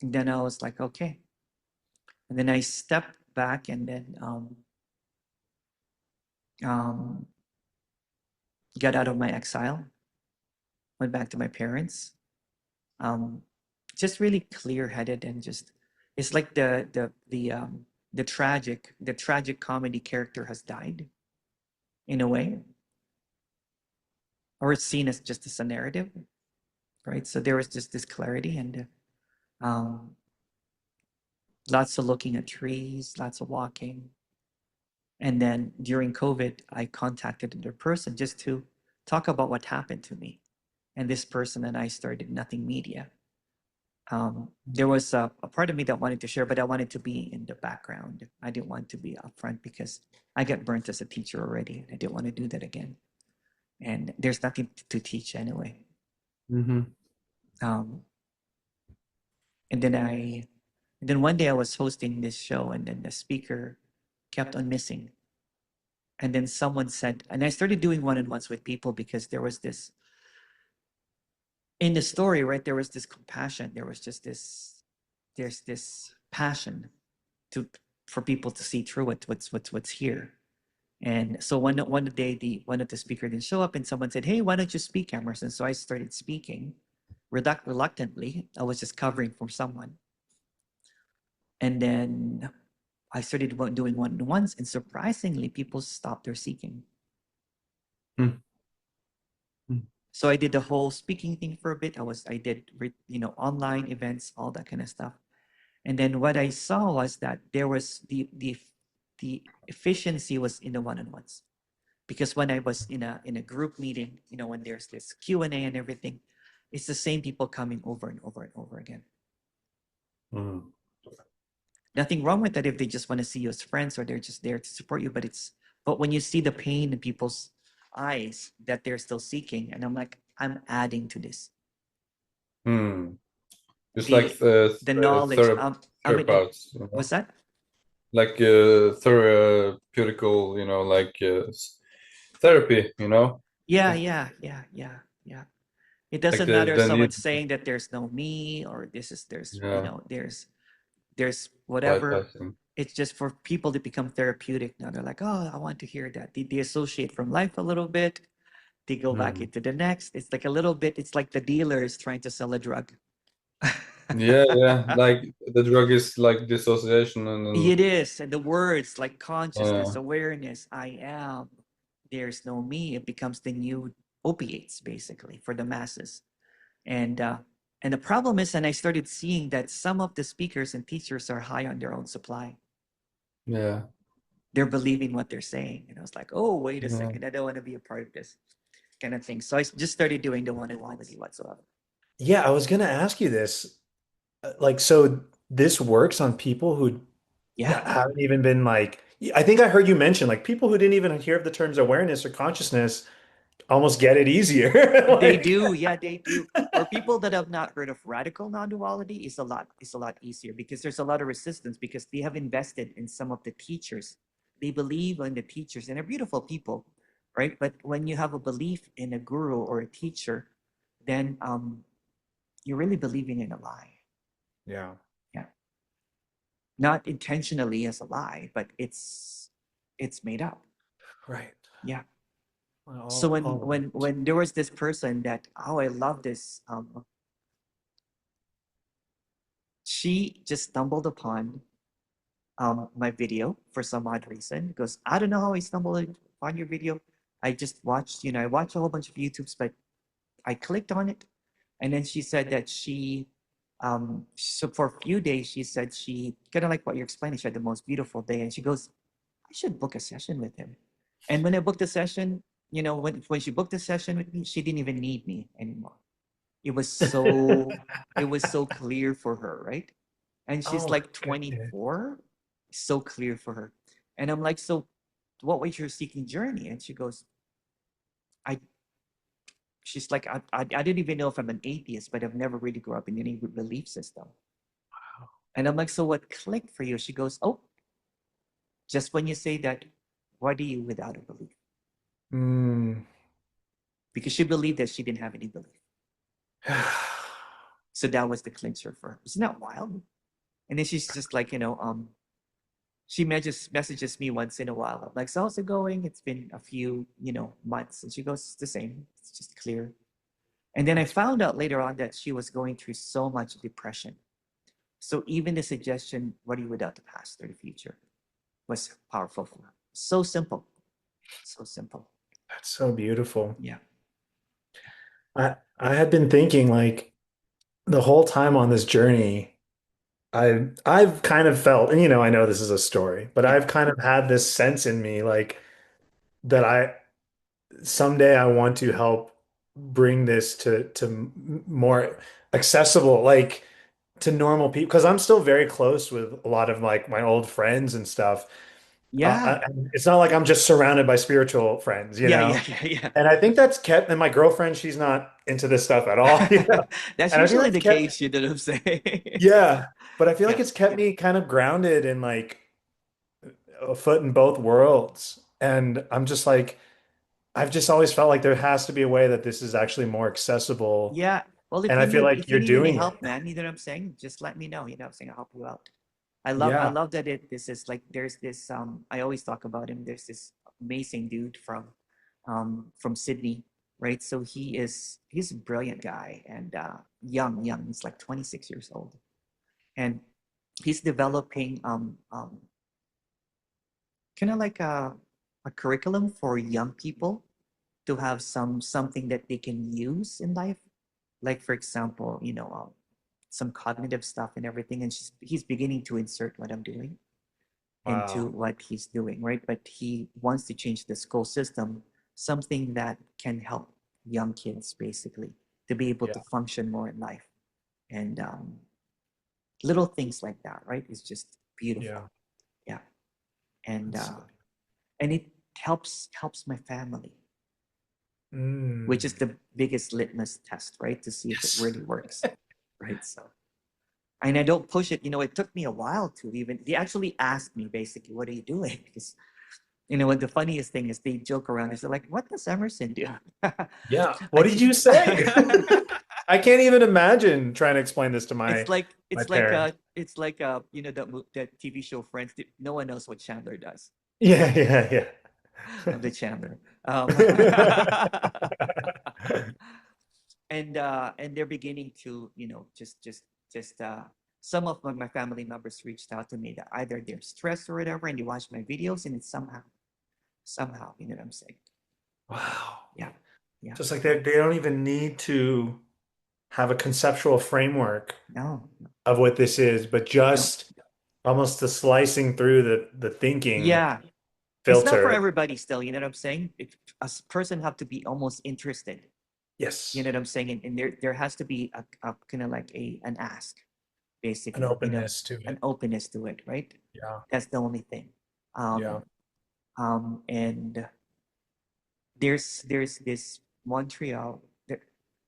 and then I was like, okay. And then I stepped back and then got out of my exile, went back to my parents, just really clear-headed and just, it's like the tragic comedy character has died in a way, or it's seen as just as a narrative, right? So there was just this clarity and lots of looking at trees, lots of walking. And then during COVID, I contacted another person just to talk about what happened to me. And this person and I started Nothing Media. There was a part of me that wanted to share, but I wanted to be in the background. I didn't want to be upfront because I got burnt as a teacher already. And I didn't want to do that again. And there's nothing to teach anyway. Mm-hmm. And then one day I was hosting this show, and then the speaker kept on missing. And then someone said, and I started doing one-on-ones with people because there was this, in the story, right, there was this compassion. There was just there's this passion for people to see through what's here. And so one day, one of the speakers didn't show up, and someone said, "Hey, why don't you speak, Emerson?" So I started speaking, reluctantly. I was just covering for someone. And then I started doing one-on-ones, and surprisingly, people stopped their seeking. So I did the whole speaking thing for a bit. I did online events, all that kind of stuff. And then what I saw was that there was the efficiency was in the one-on-ones, because when I was in a group meeting, when there's this Q&A and everything, it's the same people coming over and over and over again. Mm-hmm. Nothing wrong with that if they just want to see you as friends or they're just there to support you. But when you see the pain in people's eyes that they're still seeking, and I'm like, I'm adding to this. It's The- like the knowledge. therapeutics, What's that? Like therapeutical, like therapy, Yeah. It doesn't Like matter if the someone's need, saying that there's no me or there's yeah, there's whatever. bypassing. It's just for people to become therapeutic. Now they're like, oh, I want to hear that. They associate from life a little bit. They go back into the next. It's like a little bit. It's like the dealer is trying to sell a drug. Yeah. Like the drug is like dissociation, and It is. And the words like consciousness, yeah. awareness, I am, there's no me. It becomes the new opiates, basically, for the masses. And the problem is, and I started seeing that some of the speakers and teachers are high on their own supply. Yeah. They're believing what they're saying. And I was like, oh, wait a Yeah. second. I don't want to be a part of this kind of thing. So I just started doing the one-on-ones whatsoever. Yeah, I was gonna ask you this. Like, so this works on people who Yeah. haven't even been like, I think I heard you mention like people who didn't even hear of the terms awareness or consciousness almost get it easier. They Like, do, yeah, they do. For people that have not heard of radical non-duality, it's a lot easier because there's a lot of resistance because they have invested in some of the teachers. They believe in the teachers and they're beautiful people, right? But when you have a belief in a guru or a teacher, then you're really believing in a lie. yeah. Yeah. Not intentionally as a lie, but it's made up. Right. Yeah. Well, So when there was this person that, oh, I love this, she just stumbled upon my video for some odd reason. Because I don't know how I stumbled upon your video. I just watched, I watched a whole bunch of YouTubes, but I clicked on it, and then she said that so for a few days she said she kind of like what you're explaining. She had the most beautiful day, and she goes, I should book a session with him. And when I booked the session, when she booked the session with me, she didn't even need me anymore. It was so it was so clear for her, right? And she's Oh, like goodness. 24, so clear for her. And I'm like, so what was your seeking journey? And she goes, she's like, I didn't even know if I'm an atheist, but I've never really grew up in any belief system. Wow. And I'm like, so what clicked for you? She goes, oh, just when you say that, what are you without a belief? because she believed that she didn't have any belief. So that was the clincher for her. Isn't that wild? And then she's just like, she messages me once in a while. I'm like, so how's it going? It's been a few, months. And she goes, it's the same. It's just clear. And then I found out later on that she was going through so much depression. So even the suggestion, what are you without the past or the future, was powerful for her. So simple. So simple. That's so beautiful. Yeah. I had been thinking like the whole time on this journey, I've kind of felt, and I know this is a story, but I've kind of had this sense in me like that someday I want to help bring this to more accessible, like to normal people, because I'm still very close with a lot of like my old friends and stuff. Yeah. It's not like I'm just surrounded by spiritual friends, Yeah. And I think that's kept, and my girlfriend, she's not into this stuff at all. That's And I feel usually it's the kept, case, you know what I'm saying? yeah, but I feel like Yeah. it's kept me kind of grounded in like a foot in both worlds. And I'm just like, I've just always felt like there has to be a way that this is actually more accessible. Yeah. Well, And I feel like if you you're need any doing help, it. man, you know what I'm saying? Just let me know. You know what I'm saying? I'll help you out. I Yeah. love that this is like there's this I always talk about him. There's this amazing dude from Sydney, right? So he's a brilliant guy and young. He's like 26 years old. And he's developing kind of like a curriculum for young people to have something that they can use in life. Like for example, some cognitive stuff and everything. And he's beginning to insert what I'm doing into Wow. what he's doing, right? But he wants to change the school system, something that can help young kids basically to be able to Yeah. function more in life. And little things like that, right? It's just beautiful. Yeah. Yeah. And That's so- and it helps my family, Mm. which is the biggest litmus test, right? To see if Yes. it really works. Right. So, and I don't push it. It took me a while to even, they actually asked me basically, what are you doing? Because, what the funniest thing is they joke around. They're like, what does Emerson do? Yeah. What did you say? I can't even imagine trying to explain this to my parents. It's like that TV show Friends. No one knows what Chandler does. Yeah. I'm the Chandler. And they're beginning to just some of my family members reached out to me that either they're stressed or whatever, and they watch my videos, and it's somehow you know what I'm saying. Wow. Yeah. Just like they don't even need to have a conceptual framework No. of what this is, but just almost the slicing through the thinking Yeah. filter. It's not for everybody still, you know what I'm saying? A person have to be almost interested. Yes. You know what I'm saying? And there has to be a kind of like an ask, basically. An openness to it. An openness to it, right? Yeah. That's the only thing. Yeah. And there's this Montreal,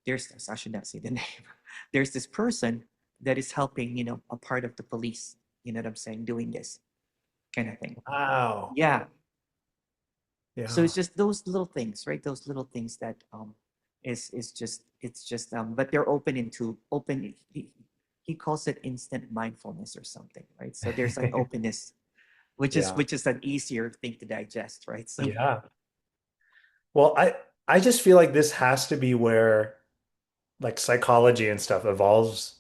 there's, I should not say the name. There's this person that is helping, a part of the police, you know what I'm saying, doing this kind of thing. Wow. Yeah. Yeah. So it's just those little things, right? Those little things that but they're open. He calls it instant mindfulness or something, right? So there's an openness, which is an easier thing to digest, right? So yeah. Well, I just feel like this has to be where like psychology and stuff evolves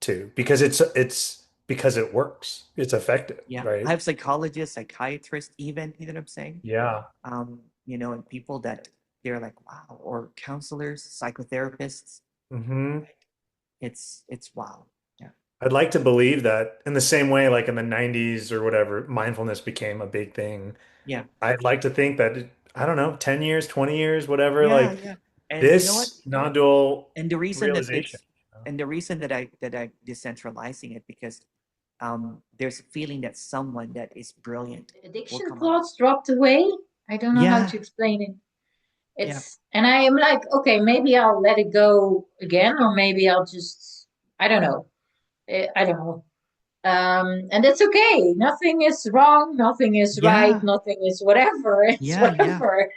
to, because it's because it works. It's effective, yeah. right? I have psychologists, psychiatrists, even, you know what I'm saying? Yeah. And people that they're like, wow, or counselors, psychotherapists. Mm-hmm. It's wow. Yeah. I'd like to believe that in the same way, like in the 90s or whatever, mindfulness became a big thing. Yeah. I'd like to think that, I don't know, 10 years, 20 years, whatever, Yeah, like yeah. And this you know what? non-dual And the reason realization. and the reason that I decentralizing it, because there's a feeling that someone that is brilliant Addiction thoughts dropped away. I don't know how to explain it. And I am like, okay, maybe I'll let it go again, or maybe I'll just, I don't know. And that's okay. Nothing is wrong. Nothing is right. Nothing is whatever. It's whatever.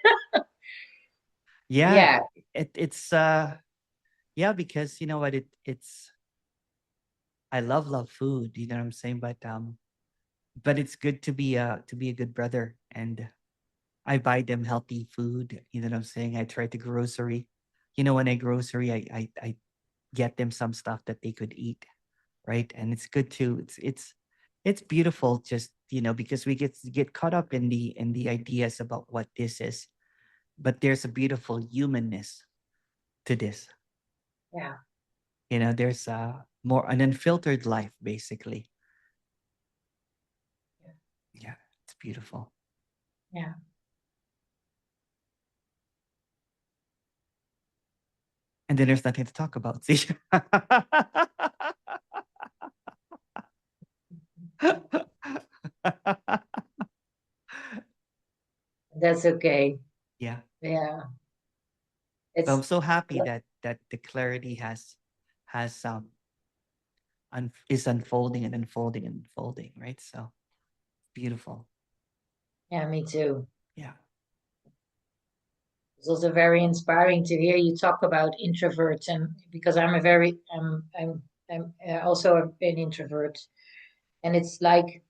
Yeah. it's yeah, because you know what, it's I love food, you know what I'm saying? But it's good to be a good brother, and I buy them healthy food, you know what I'm saying? I try to grocery. You know, when I grocery, I get them some stuff that they could eat, right? And it's good too. It's beautiful, just you know, because we get caught up in the ideas about what this is, but there's a beautiful humanness to this. Yeah. You know, there's more an unfiltered life, basically. Yeah, it's beautiful. Yeah. And then there's nothing to talk about. See? That's okay. Yeah. Yeah. But I'm It's so happy that the clarity has is unfolding and unfolding and unfolding, right? So beautiful. yeah, me too. Yeah. It's also very inspiring to hear you talk about introverts, and because I'm a very I'm also an introvert, and it's like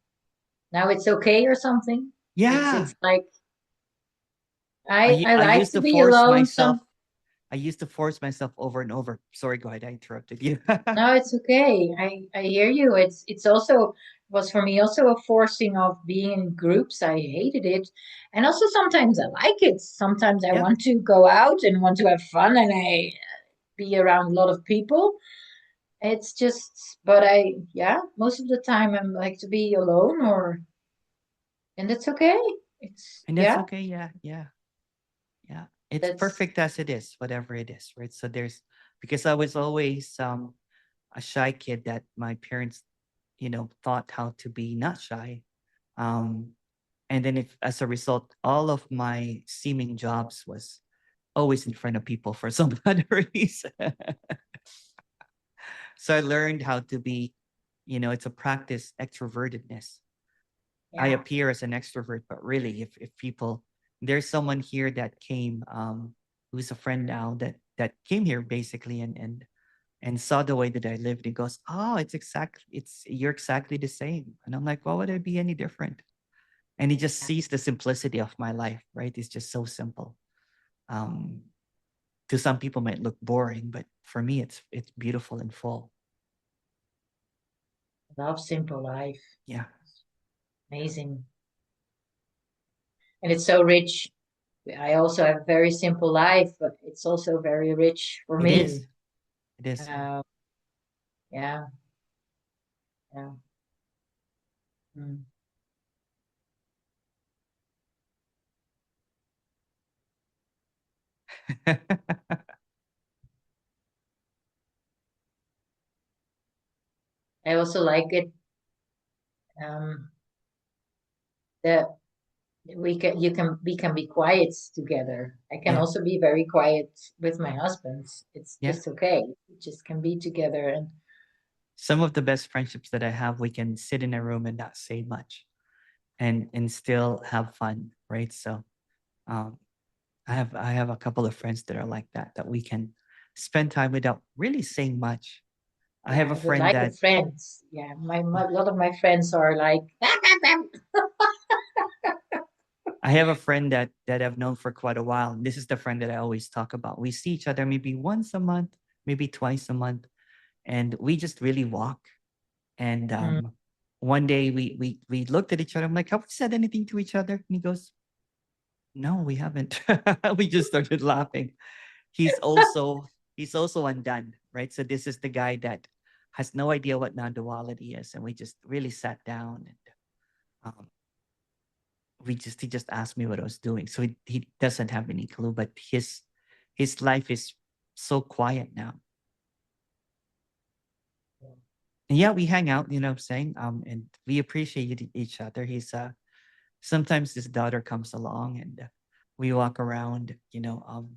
now it's okay or something. Yeah. It's like I I like used to to be force alone. myself. I used to force myself over and over. Sorry, go ahead. I interrupted you. No, it's okay. I hear you. It's also was for me also a forcing of being in groups. I hated it. And also sometimes I like it. Sometimes I Yeah. want to go out and want to have fun and I be around a lot of people. It's just but yeah, most of the time I'm like to be alone or and it's okay. It's And that's yeah, okay. Yeah. Yeah. Yeah. It's that's perfect as it is, whatever it is, right? So there's because I was always a shy kid that my parents, you know, taught how to be not shy. Um, and then if as a result, all of my seeming jobs was always in front of people for some other reason. So I learned how to be, you know, it's a practice extrovertedness. I yeah. appear as an extrovert, but really if people there's someone here that came who's a friend now that came here basically and saw the way that I lived. He goes, "Oh, you're exactly the same." And I'm like, "Why would I be any different?" And he just sees the simplicity of my life, right? It's just so simple. Um, to some people might look boring, but for me, it's beautiful and full. Love simple life. Yeah, Amazing. And it's so rich. I also have a very simple life, but it's also very rich for it me. is. It is. Yeah, yeah. Mm. I also like it um, that we can be quiet together. I can Yeah, also be very quiet with my husband. It's yeah. just okay. We just can be together and Some of the best friendships that I have, we can sit in a room and not say much, and still have fun, right? So, um, I have a couple of friends that are like that we can spend time without really saying much. I have yeah, a I would friend like a that friend. Yeah, a lot of my friends are like I have a friend that I've known for quite a while. And this is the friend that I always talk about. We see each other maybe once a month, maybe twice a month, and we just really walk. And mm, one day we looked at each other. I'm like, have we said anything to each other? And he goes, no, we haven't. We just started laughing. He's also he's also undone, right? So this is the guy that has no idea what non-duality is, and we just really sat down and um, he just asked me what I was doing. So he doesn't have any clue, but his life is so quiet now. And yeah, we hang out, you know what I'm saying? And we appreciate each other. He's sometimes his daughter comes along and we walk around, you know,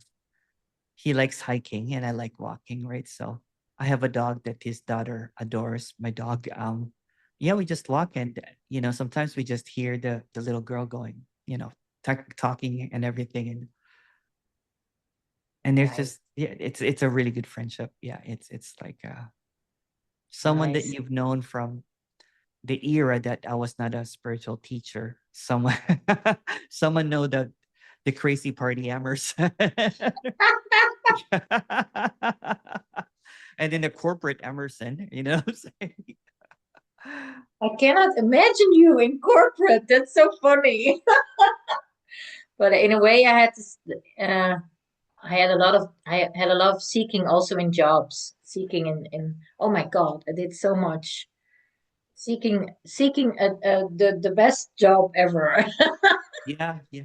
he likes hiking and I like walking, right? So I have a dog that his daughter adores. My dog, yeah, we just walk and you know, sometimes we just hear the little girl going, you know, talking and everything. And And there's Nice. just it's a really good friendship. Yeah, it's like someone that Nice. you've known from the era that I was not a spiritual teacher. Someone someone know the crazy party Emerson. And then the corporate Emerson, you know what I'm saying? I cannot imagine you in corporate. That's so funny. But in a way, I had a lot of seeking also in jobs, seeking in oh my God, I did so much seeking the best job ever. Yeah, yeah.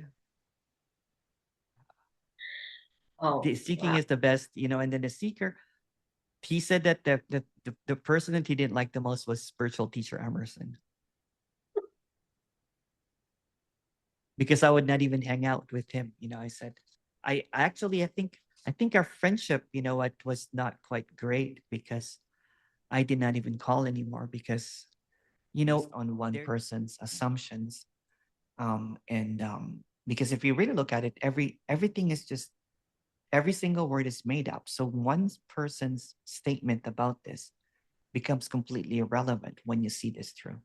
Oh, The seeking wow. is the best, you know, and then the seeker, he said that the person that he didn't like the most was spiritual teacher Emerson. Because I would not even hang out with him. You know, I said, I think our friendship, you know, it was not quite great because I did not even call anymore because, you know, on one person's assumptions. Because if you really look at it, everything is just every single word is made up. So one person's statement about this becomes completely irrelevant when you see this through.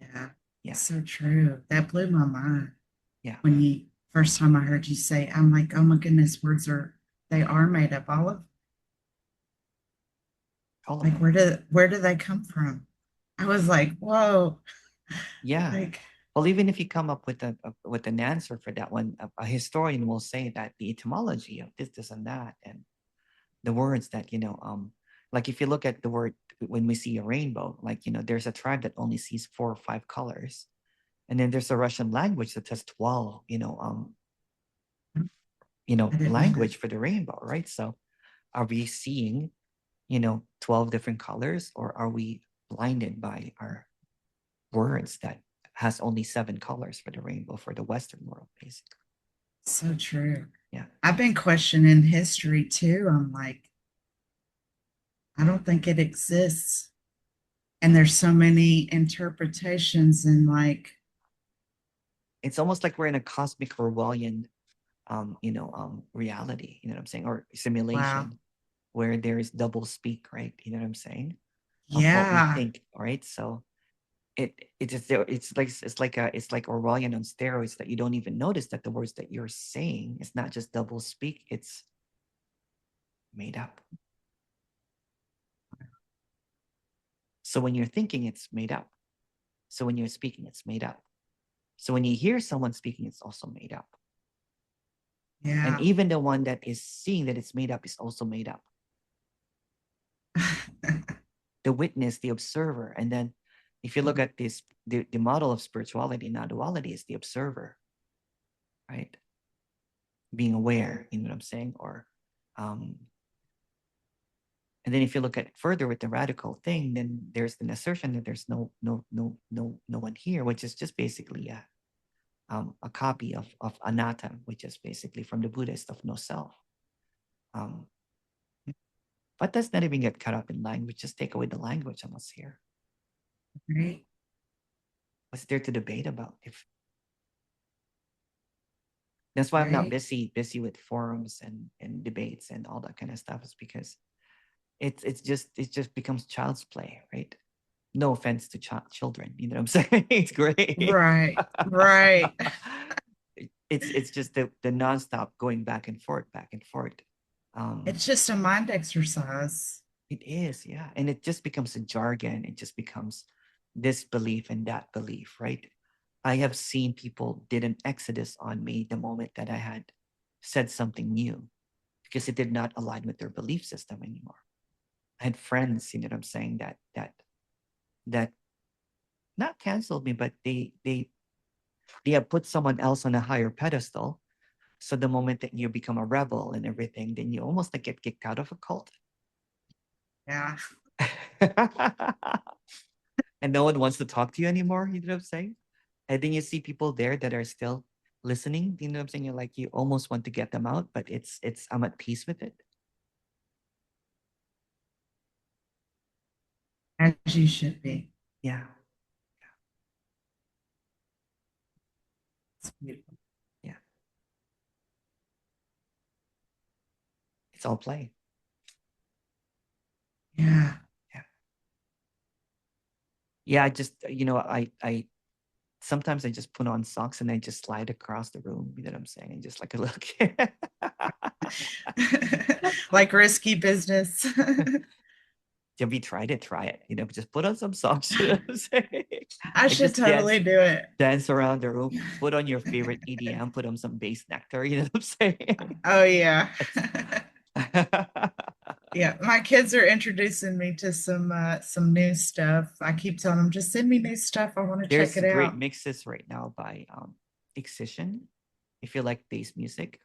Yeah. Yeah. So true. That blew my mind. Yeah. When you first time I heard you say, I'm like, oh my goodness, they are made up. Like where do they come from? I was like, whoa. Yeah. Like, well, even if you come up with with an answer for that one, a historian will say that the etymology of this, and that, and the words that, you know, like if you look at the word when we see a rainbow, like, you know, there's a tribe that only sees 4 or 5 colors. And then there's a Russian language that has 12, language for the rainbow, right? So are we seeing, 12 different colors, or are we blinded by our words that has only 7 colors for the rainbow for the Western world, basically? so true. Yeah. I've been questioning history too. I'm like, I don't think it exists. And there's so many interpretations and like It's almost like we're in a cosmic Orwellian, reality, you know what I'm saying? Or simulation where there is double speak, right? You know what I'm saying? Of what we Yeah. think, all right? So it's like Orwellian on steroids, that you don't even notice that the words that you're saying is not just double speak, it's made up. So when you're thinking, it's made up. So when you're speaking, it's made up. So when you hear someone speaking, it's also made up. Yeah. And even the one that is seeing that it's made up is also made up. The witness, the observer. And then if you look at this, the model of spirituality, non-duality, is the observer, right? Being aware, you know what I'm saying? Or and then if you look at further with the radical thing, then there's an assertion that there's no one here, which is just basically a copy of anatta, which is basically from the Buddhist of no self. But let's not even get caught up in language. Just take away the language and what's here. Right. What's there to debate about? That's why I'm not busy with forums and debates and all that kind of stuff, is because it just becomes child's play, right? No offense to children, you know what I'm saying? It's great. Right. Right. It's just the nonstop going back and forth. It's just a mind exercise. It is, yeah. And it just becomes a jargon. It just becomes this belief and that belief, right? I have seen people did an exodus on me the moment that I had said something new, because it did not align with their belief system anymore. I had friends, you know what I'm saying, that not canceled me, but they have put someone else on a higher pedestal. So the moment that you become a rebel and everything, then you almost like get kicked out of a cult. Yeah. And no one wants to talk to you anymore, you know what I'm saying? And then you see people there that are still listening, you know what I'm saying? You're like, you almost want to get them out, but I'm at peace with it. As you should be. Yeah. It's beautiful. Yeah. It's all play. Yeah. Yeah, I just, I sometimes I just put on socks and I just slide across the room, you know what I'm saying? And just like a look. Like risky business. If you try it, just put on some socks, you know what I'm saying? I And should just dance, totally do it. dance around the room, put on your favorite EDM, put on some bass nectar, you know what I'm saying? Oh yeah. Yeah, my kids are introducing me to some new stuff. I keep telling them, just send me new stuff. I want to check There's it great out. mixes right now by Excision, if you like bass music.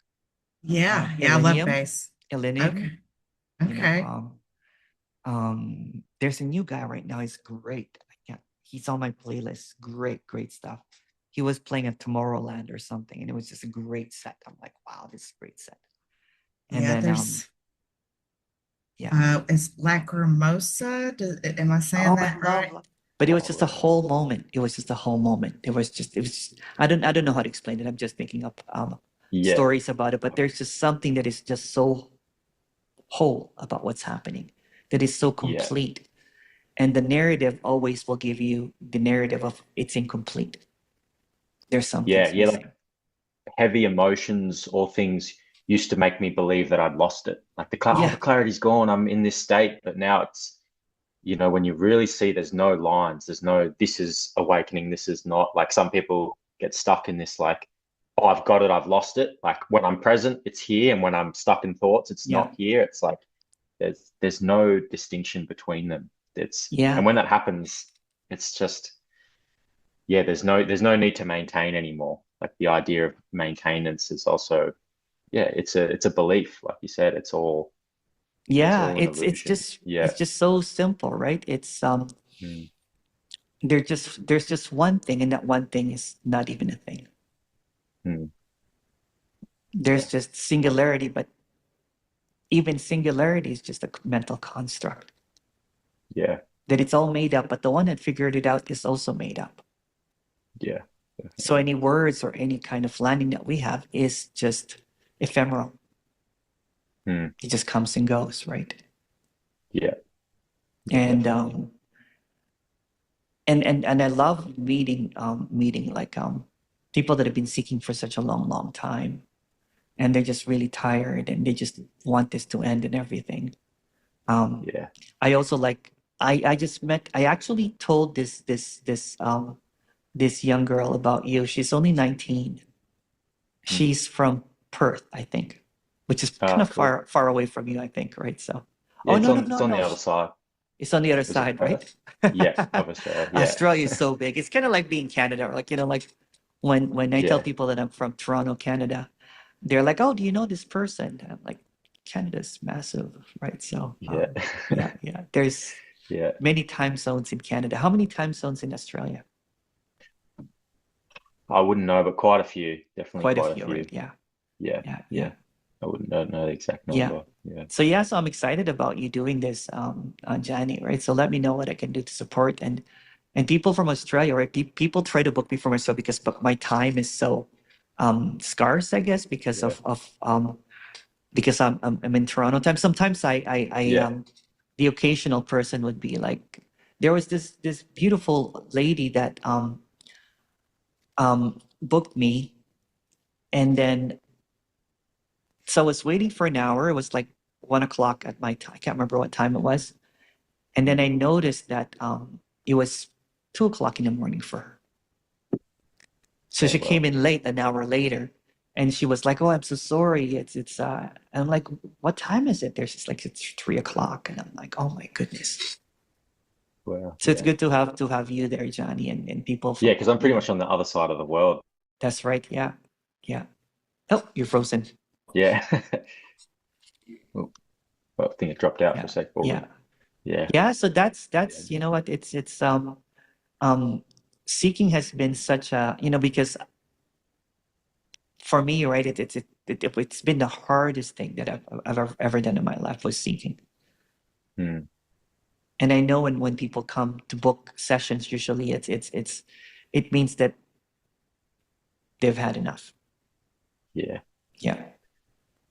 Yeah, I love Illenium, bass. Okay. Okay. There's a new guy right now. He's great. He's on my playlist. Great stuff. He was playing at Tomorrowland or something, and it was just a great set. I'm like, wow, this is a great set. And Yeah, then there's yeah. It's Lacrimosa. Am I saying Oh, that right? But it was just a whole moment. It was just, I don't know how to explain it. I'm just making up stories about it, but there's just something that is just so whole about what's happening, that is so complete. And the narrative always will give you the narrative of it's incomplete. There's something missing. Like heavy emotions or things used to make me believe that I'd lost it. Like the clarity's gone. I'm in this state, but now it's, when you really see there's no lines, there's no, this is awakening, this is not. Like some people get stuck in this, like, oh, I've got it, I've lost it. Like when I'm present, it's here, and when I'm stuck in thoughts, it's not here. It's like there's no distinction between them. And when that happens, it's just there's no need to maintain anymore. Like the idea of maintenance is also it's a belief, like you said. It's all it's just so simple, right? It's there's just one thing, and that one thing is not even a thing. There's just singularity, but even singularity is just a mental construct. That it's all made up, but the one that figured it out is also made up. So any words or any kind of landing that we have is just ephemeral. It just comes and goes, right? And and I love meeting like people that have been seeking for such a long time, and they're just really tired and they just want this to end and everything. I also like I actually told this young girl about you. She's only 19. She's from Perth, I think, which is kind of far away from you, I think, right? So it's on the other side. It's on the other side, right? Of Australia. Australia is so big. It's kind of like being Canada, like like when I tell people that I'm from Toronto, Canada, they're like, "Oh, do you know this person?" And I'm like, "Canada's massive, right?" So there's many time zones in Canada. How many time zones in Australia? I wouldn't know, but quite a few. Definitely quite a few. Right? Yeah. I wouldn't know the exact number. So I'm excited about you doing this, Johnny, right? So let me know what I can do to support and people from Australia, right? People try to book me from Australia but my time is so scarce, I guess, because because I'm in Toronto time. Sometimes I the occasional person would be like, there was this beautiful lady that booked me, and then so I was waiting for an hour. It was like 1 o'clock at my time. I can't remember what time it was. And then I noticed that it was 2 o'clock in the morning for her. So she came in late, an hour later, and she was like, "Oh, I'm so sorry. It's and I'm like, "What time is it?" She's like, "It's 3 o'clock." And I'm like, "Oh my goodness." Wow. So it's good to have you there, Johnny, and people. Because I'm pretty much on the other side of the world. That's right. Yeah. Oh, you're frozen. Yeah. Well, I think it dropped out for a sec. Yeah. So that's you know what, it's seeking has been such a, because for me, right, it's been the hardest thing that I've ever done in my life, was seeking. And I know when people come to book sessions, usually it means that they've had enough. Yeah,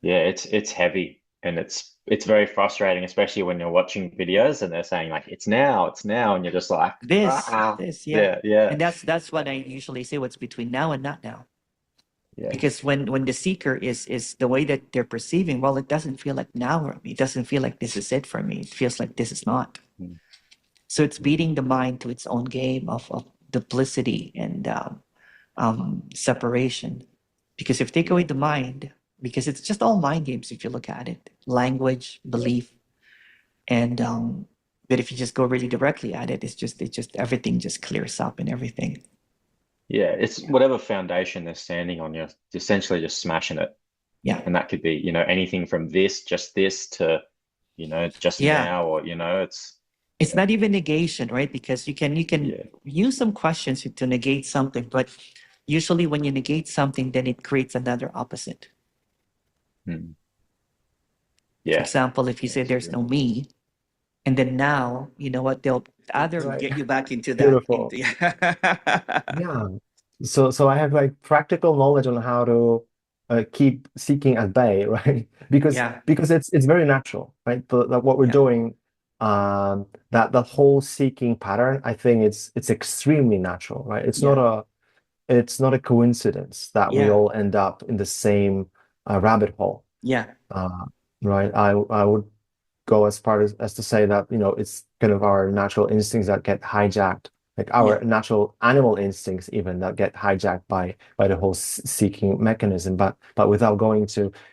it's heavy. and it's very frustrating, especially when you're watching videos and they're saying like it's now, and you're just like this, yeah. yeah. And that's what I usually say, what's between now and not now. Yeah. Because when the seeker is the way that they're perceiving, well, it doesn't feel like now for me. It doesn't feel like this is it for me. It feels like this is not. So it's beating the mind to its own game of duplicity and separation. Because if you take away the mind, because it's just all mind games if you look at it, language, belief, and but if you just go really directly at it, it just everything just clears up and everything. Yeah, it's whatever foundation they're standing on, you're essentially just smashing it. Yeah. And that could be, anything from just this to, just now, or, It's not even negation, right? Because you can use some questions to negate something, but usually when you negate something, then it creates another opposite. For example, if you say there's no me, and then now, you know what, they'll either get you back into that. Beautiful. Yeah. So I have like practical knowledge on how to keep seeking at bay, right? Because it's very natural, right? What we're doing, that whole seeking pattern, I think it's extremely natural, right? It's not a coincidence that we all end up in the same rabbit hole. Yeah. Right. I would go as far as to say that, it's kind of our natural instincts that get hijacked, like our natural animal instincts even that get hijacked by the whole seeking mechanism. But without going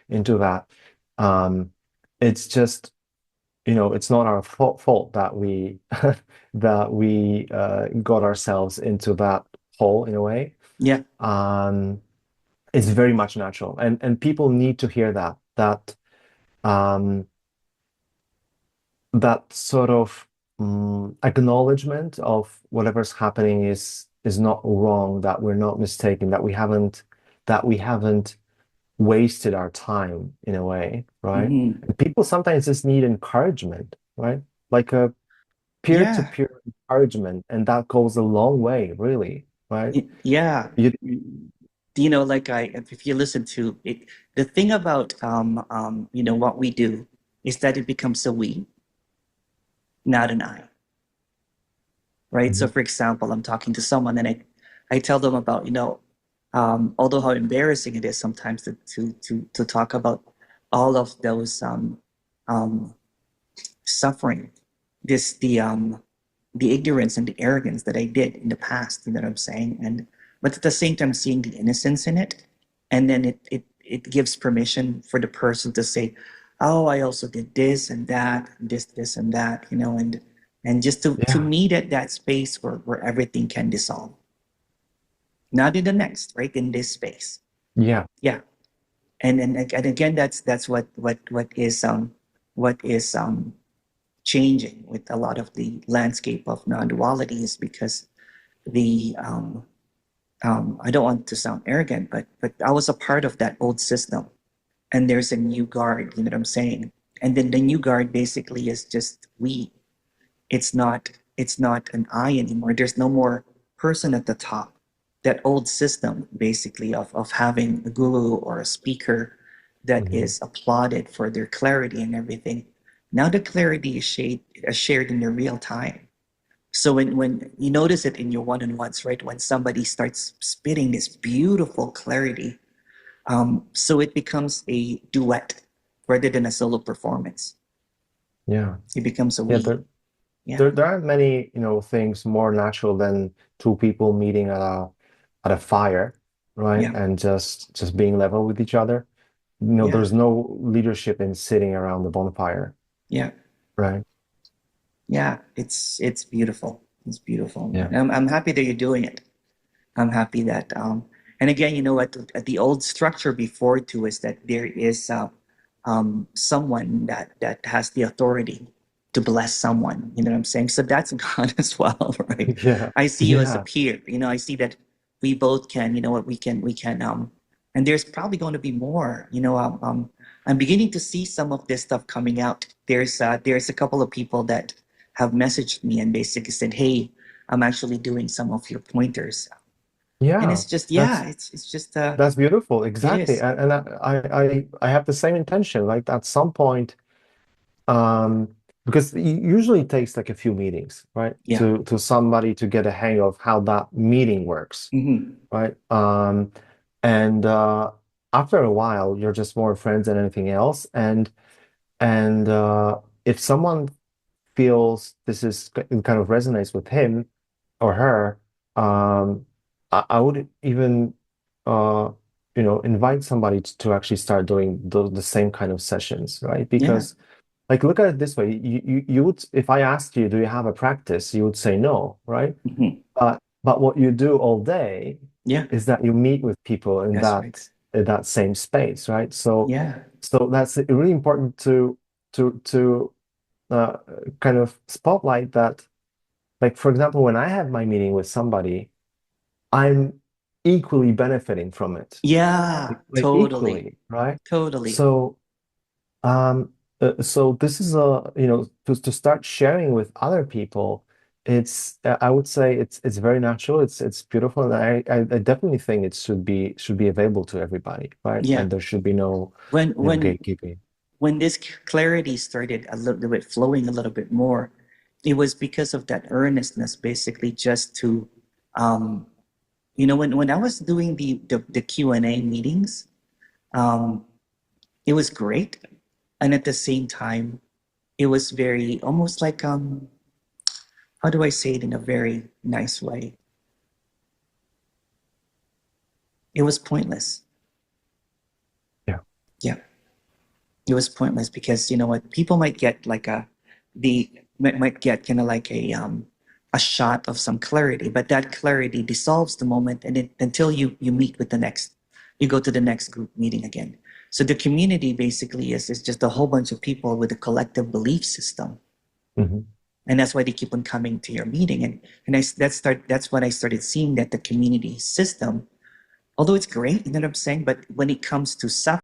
into that, it's just, it's not our fault that we got ourselves into that hole in a way. Yeah. It's very much natural, and people need to hear that sort of acknowledgement of whatever's happening is not wrong, that we're not mistaken, that we haven't wasted our time in a way, right? And people sometimes just need encouragement, right? Like a peer-to-peer encouragement, and that goes a long way, really, right? Yeah. Like if you listen to it, the thing about what we do is that it becomes a we, not an I. Right. So for example, I'm talking to someone and I tell them about, although how embarrassing it is sometimes to talk about all of those suffering, the ignorance and the arrogance that I did in the past, you know what I'm saying? But at the same time seeing the innocence in it, and then it gives permission for the person to say, oh, I also did this and that, this and that, and just to meet at that space where everything can dissolve. Not in the next, right? In this space. Yeah. Yeah. And again, that's what is changing with a lot of the landscape of non-duality, is because I don't want to sound arrogant, but I was a part of that old system, and there's a new guard, you know what I'm saying? And then the new guard basically is just we. It's not an I anymore. There's no more person at the top. That old system basically of having a guru or a speaker that is applauded for their clarity and everything. Now the clarity is shared in the real time. So when you notice it in your one-on-ones, right? When somebody starts spitting this beautiful clarity, so it becomes a duet rather than a solo performance. Yeah. It becomes a we. There aren't many, things more natural than two people meeting at a fire, right? And just being level with each other. There's no leadership in sitting around the bonfire. Yeah. Right. Yeah, it's beautiful. It's beautiful. Yeah. I'm happy that you're doing it. I'm happy that and again, at the old structure before too is that there is someone that has the authority to bless someone, you know what I'm saying? So that's God as well, right? Yeah. I see you as a peer, I see that we both can, we can and there's probably going to be more, I'm beginning to see some of this stuff coming out. There's a couple of people that have messaged me and basically said, hey, I'm actually doing some of your pointers. Yeah, And it's just, it's just, that's beautiful. it Exactly. is. And I have the same intention. Like at some point, because it usually takes like a few meetings, right? Yeah. To somebody to get a hang of how that meeting works, Mm-hmm. right? And after a while, you're just more friends than anything else. And if someone feels this is kind of resonates with him or her, I would even invite somebody to actually start doing the same kind of sessions, right? Because like look at it this way, you would, if I asked you, do you have a practice, you would say no, right? Mm-hmm. But what you do all day is that you meet with people in That's right. that same space, right? So Yeah. so that's really important to kind of spotlight that. Like, for example, when I have my meeting with somebody, I'm equally benefiting from it. Yeah, Like totally. equally, right? Totally. So, so this is to start sharing with other people, it's I would say it's very natural, it's beautiful, and I definitely think it should be available to everybody, right? Yeah. And there should be no When gatekeeping. when this clarity started a little bit flowing a little bit more, it was because of that earnestness, basically, just to, when I was doing the Q&A meetings, it was great, and at the same time, it was very almost like how do I say it in a very nice way? It was pointless. Yeah. Yeah. It was pointless because you know what, people might get like might get kind of like a shot of some clarity, but that clarity dissolves the moment, and until you meet with you go to the next group meeting again. So the community basically is just a whole bunch of people with a collective belief system, and that's why they keep on coming to your meeting. And that's when I started seeing that the community system, although it's great, you know what I'm saying, but when it comes to suffering,